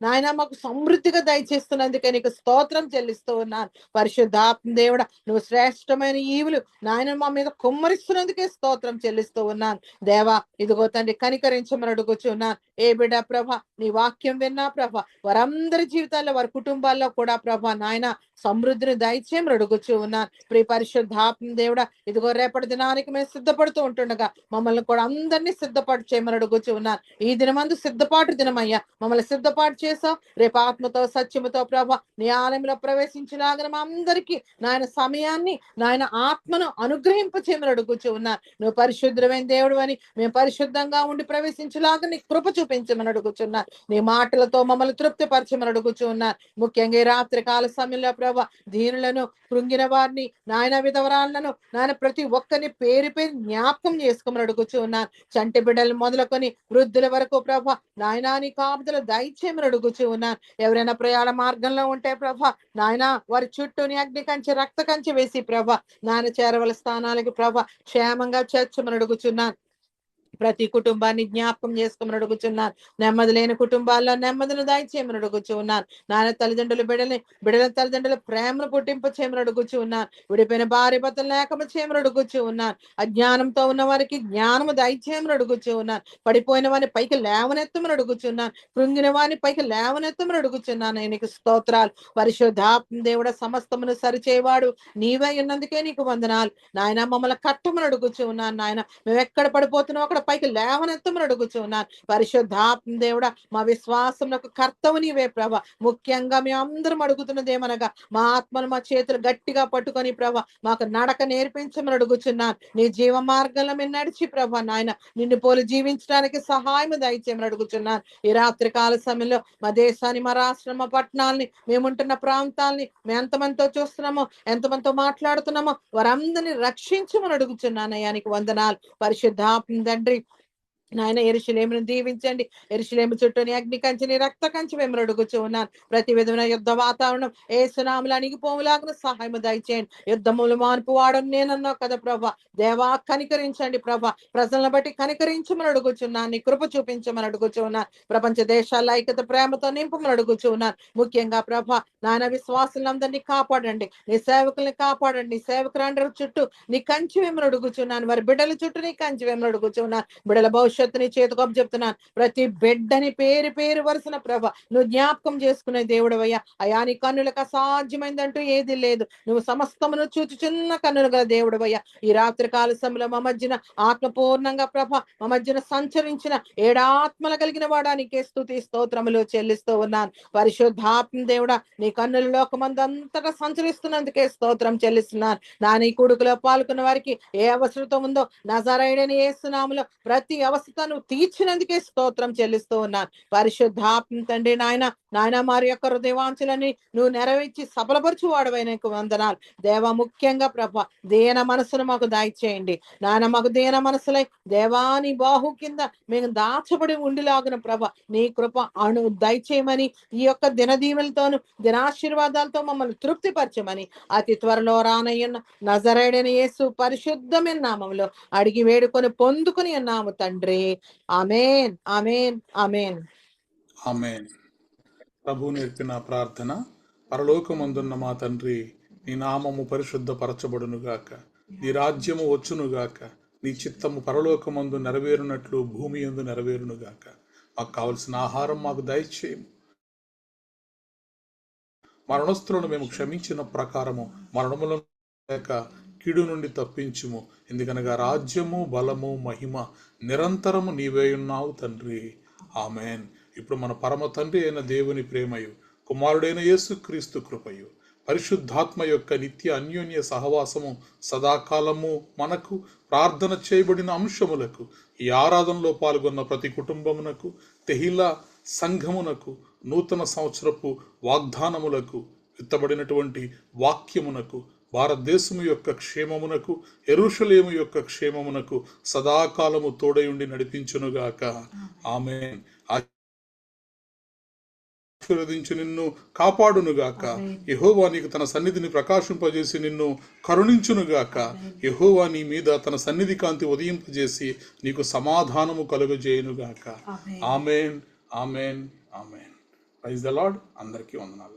నాయన మాకు సమృద్ధిగా దయచేస్తున్నందుకే నీకు స్తోత్రం చెల్లిస్తూ ఉన్నాను. పరిశుద్ధాత్మ దేవుడా, నువ్వు శ్రేష్టమైన ఈవులు నాయన మా మీద కుమ్మరిస్తున్నందుకే స్తోత్రం చెల్లిస్తూ ఉన్నాను. దేవా, ఇదిగో తండ్రి, కనికరించమని అడుగుచున్నాను. ఏ బిడ్డ ప్రభ నీ వాక్యం విన్నా ప్రభ వారందరి జీవితాల్లో, వారి కుటుంబాల్లో కూడా ప్రభ నాయన సమృద్ధిని దయచేయమని అడుగుచూ ఉన్నాను. ప్రియ పరిశుద్ధాత్మ దేవుడా, ఇదిగో రేపటి దినానికి మేము సిద్ధపడుతూ ఉంటుండగా మమ్మల్ని కూడా అందరినీ సిద్ధపాటు చేయమని అడుగుచూ ఉన్నాను. ఈ దినమందు సిద్ధపాటు దినమయ్యా, మమ్మల్ని సిద్ధపాటు చేసావు. రేపు ఆత్మతో సత్యముతో ప్రభ నీ ఆలయంలో ప్రవేశించలాగిన మా అందరికీ నాయన సమయాన్ని, నాయన ఆత్మను అనుగ్రహింప చేయమని అడుగుచూ ఉన్నాను. నువ్వు పరిశుద్ధమైన దేవుడు అని మేము పరిశుద్ధంగా ఉండి ప్రవేశించలాగా నీ కృప చూపించమని అడుగుచున్నాను. నీ మాటలతో మమ్మల్ని తృప్తిపరచమని అడుగుచూ ఉన్నాను. ముఖ్యంగా ఈ రాత్రి కాల సమయంలో ప్రభ దీనులను, కృంగిన వారిని, నాయన విధవరాలను, నాయన ప్రతి ఒక్కరిని పేరు పేరు జ్ఞాపకం చేసుకోమని అడుగుచూ ఉన్నాను. చంటి బిడ్డలు మొదలుకొని వృద్ధుల వరకు ప్రభ నాయనా నీ కాపుదలు దయచేయమని అడుగుచూ ఉన్నాను. ఎవరైనా ప్రయాణ మార్గంలో ఉంటే ప్రభ నాయన వారి చుట్టూ నీ అగ్ని కంచె, రక్త కంచె వేసి ప్రభ నాయన చేరవల స్థానాలకి ప్రభ క్షేమంగా చేర్చమని అడుగుచున్నాను. ప్రతి కుటుంబాన్ని జ్ఞాపకం చేసుకోమని అడుగుచున్నాను. నెమ్మది లేని కుటుంబాల్లో నెమ్మదిని దయచేయమని అడుగుచూ ఉన్నాను. నాయన తల్లిదండ్రులు బిడ్డల తల్లిదండ్రుల ప్రేమను పుట్టింపు చేయమని అడుగుచూ ఉన్నాను. విడిపోయిన భార్య భర్తలు లేకము చేయమని అడుగుచూ ఉన్నాను. అజ్ఞానంతో ఉన్న వారికి జ్ఞానము దయచేయమని అడుగుచూ ఉన్నాను. పడిపోయిన వారిని పైకి లేవనెత్తమని అడుగుచున్నాను. కృంగిన వారిని పైకి లేవనెత్తమని అడుగుచున్నాను. నీకు స్తోత్రాలు. పరిశుద్ధాత్మ దేవుడ, సమస్తమును సరిచేవాడు నీవే ఉన్నందుకే నీకు వందనాలు. నాయన, మమ్మల్ని కట్టమని అడుగుచూ ఉన్నాను. నాయన, మేము ఎక్కడ పడిపోతున్నాం అక్కడ పైకి లేవనెత్తమని అడుగుచూ ఉన్నాను. పరిశుద్ధాత్మ దేవుడా, మా విశ్వాసమునకు కర్తవు నీవే ప్రభ. ముఖ్యంగా మేము అందరం అడుగుతున్నదేమనగా మా ఆత్మను మా చేతులు గట్టిగా పట్టుకొని ప్రభ మాకు నడక నేర్పించమని అడుగుచున్నాను. నీ జీవ మార్గంలో మేము నడిచి ప్రభ నాయన నిన్ను పోలి జీవించడానికి సహాయం దయచేయమని అడుగుచున్నాను. ఈ రాత్రి కాల సమయంలో మా దేశాన్ని, మా రాష్ట్రం, మా పట్టణాలని, మేముంటున్న ప్రాంతాలని మేము ఎంతమందితో చూస్తున్నామో, ఎంతమందితో మాట్లాడుతున్నామో వారందరినీ రక్షించమని అడుగుచున్నాను. అయ్యానికి వందనాలు. పరిశుద్ధాత్మ తండ్రి నాయన, యెరూషలేమును దీవించండి. యెరూషలేము చుట్టూని అగ్ని కంచెని, రక్త కంచె వెంబడి అడుగుచూ ఉన్నాను. ప్రతి విధమైన యుద్ధ వాతావరణం ఏసునామములో అణిగిపోవులాగున సహాయం దయచేయండి. యుద్ధములు మాన్పు వాడని నేనన్నావు కదా ప్రభ. దేవా, కనికరించండి ప్రభ. ప్రజలను బట్టి కనికరించమని అడుగుచున్నాను. నీ కృప చూపించమని అడుగుచూ ఉన్నాను. ప్రపంచ దేశాల ఐక్యత ప్రేమతో నింపమని అడుగుచూ ఉన్నాను. ముఖ్యంగా ప్రభ నాయన విశ్వాసులందరినీ కాపాడండి. నీ సేవకుల్ని కాపాడండి. నీ సేవకులందరి చుట్టూ నీ కంచె వెంబడి అడుగుచున్నాను. వారి బిడ్డల చుట్టూ నీ కంచె వెంబడి అడుగుచున్నాను. బిడ్డల భవిష్యత్తు భవిష్యత్తుని చేతికి చెప్తున్నాను. ప్రతి బిడ్డని పేరు పేరు వరుసన ప్రభ నువ్వు జ్ఞాపకం చేసుకునే దేవుడు అయ్యా. అయా నీ కన్నులకు అసాధ్యమైందంటూ ఏది లేదు. నువ్వు సమస్తమును చూచి చిన్న కన్నులు గల దేవుడు అయ్యా. ఈ రాత్రి కాల సమయంలో మా మధ్యన ఆత్మపూర్ణంగా ప్రభ మా మధ్యన సంచరించిన ఏడాత్మల కలిగిన వాడానికే స్తుతి స్తోత్రములు చెల్లిస్తూ ఉన్నాను. పరిశుద్ధాత్మ దేవుడా నీ కన్నుల లోకమందంతటా సంచరిస్తున్నందుకే స్తోత్రం చెల్లిస్తున్నాను. నా నీ కొడుకులో పాల్గొన్న వారికి ఏ అవసరత ఉందో నజరేయుడైన యేసు నామములో ప్రతి అవసరతను తీర్చినందుకే స్తోత్రం చెల్లిస్తూ ఉన్నాను. పరిశుద్ధాత్మ తండ్రి నాయన వారి యొక్క హృదయవాంఛలని నువ్వు నెరవేర్చి సఫలపరచు వాడవైన వందనాలు దేవా. ముఖ్యంగా ప్రభ దేన మనసును మాకు దయచేయండి నాయన. మాకు దేన మనసులై దేవాని బాహు కింద మేము దాచబడి ఉండిలాగిన ప్రభ నీ కృప దయచేయమని ఈ యొక్క దినదీవులతోను దినాశీర్వాదాలతో మమ్మల్ని తృప్తిపరచమని అతి త్వరలో రానయ్యన్న నజరేయుడైన యేసు పరిశుద్ధమైన నామములో అడిగి వేడుకొని పొందుకుని అన్నాము తండ్రి. ఆమేన్ ఆమేన్ ఆమేన్. ఆమేన్. ప్రభు నేర్పిన ప్రార్థన. పరలోకమందున్న మా తండ్రి, నీ నామము పరిశుద్ధపరచబడునుగాక, నీ రాజ్యము వచ్చునుగాక, నీ చిత్తము పరలోకమందు నెరవేరునట్లు భూమి యందు నెరవేరునుగాక. మాకు కావలసిన ఆహారం మాకు దయచేయము. మరణస్తులను మేము క్షమించిన ప్రకారము మరణములను లేక కీడు నుండి తప్పించుము. ఎందుకనగా రాజ్యము బలము మహిమ నిరంతరము నీవే ఉన్నావు తండ్రి. ఆమెన్. ఇప్పుడు మన పరమ తండ్రి అయిన దేవుని ప్రేమయు కుమారుడైన యేసుక్రీస్తు కృపయు పరిశుద్ధాత్మ యొక్క నిత్య అన్యోన్య సహవాసము సదాకాలము మనకు ప్రార్థన చేయబడిన అంశములకు ఈ ఆరాధనలో పాల్గొన్న ప్రతి కుటుంబమునకు తెహిలా సంఘమునకు నూతన సంవత్సరపు వాగ్దానములకు విత్తబడినటువంటి వాక్యమునకు భారతదేశము యొక్క క్షేమమునకు యెరూషలేము యొక్క క్షేమమునకు సదాకాలము తోడయుండి నడిపించునుగాక. ఆమేన్. ఆశీర్వదించి నిన్ను కాపాడునుగాక. యెహోవా నీకు తన సన్నిధిని ప్రకాశింపజేసి నిన్ను కరుణించునుగాక. యెహోవా నీ మీద తన సన్నిధి కాంతి ఉదయింపజేసి నీకు సమాధానము కలుగజేయునుగాక. Amen amen amen. Praise the Lord. అందరికీ వందనాలు.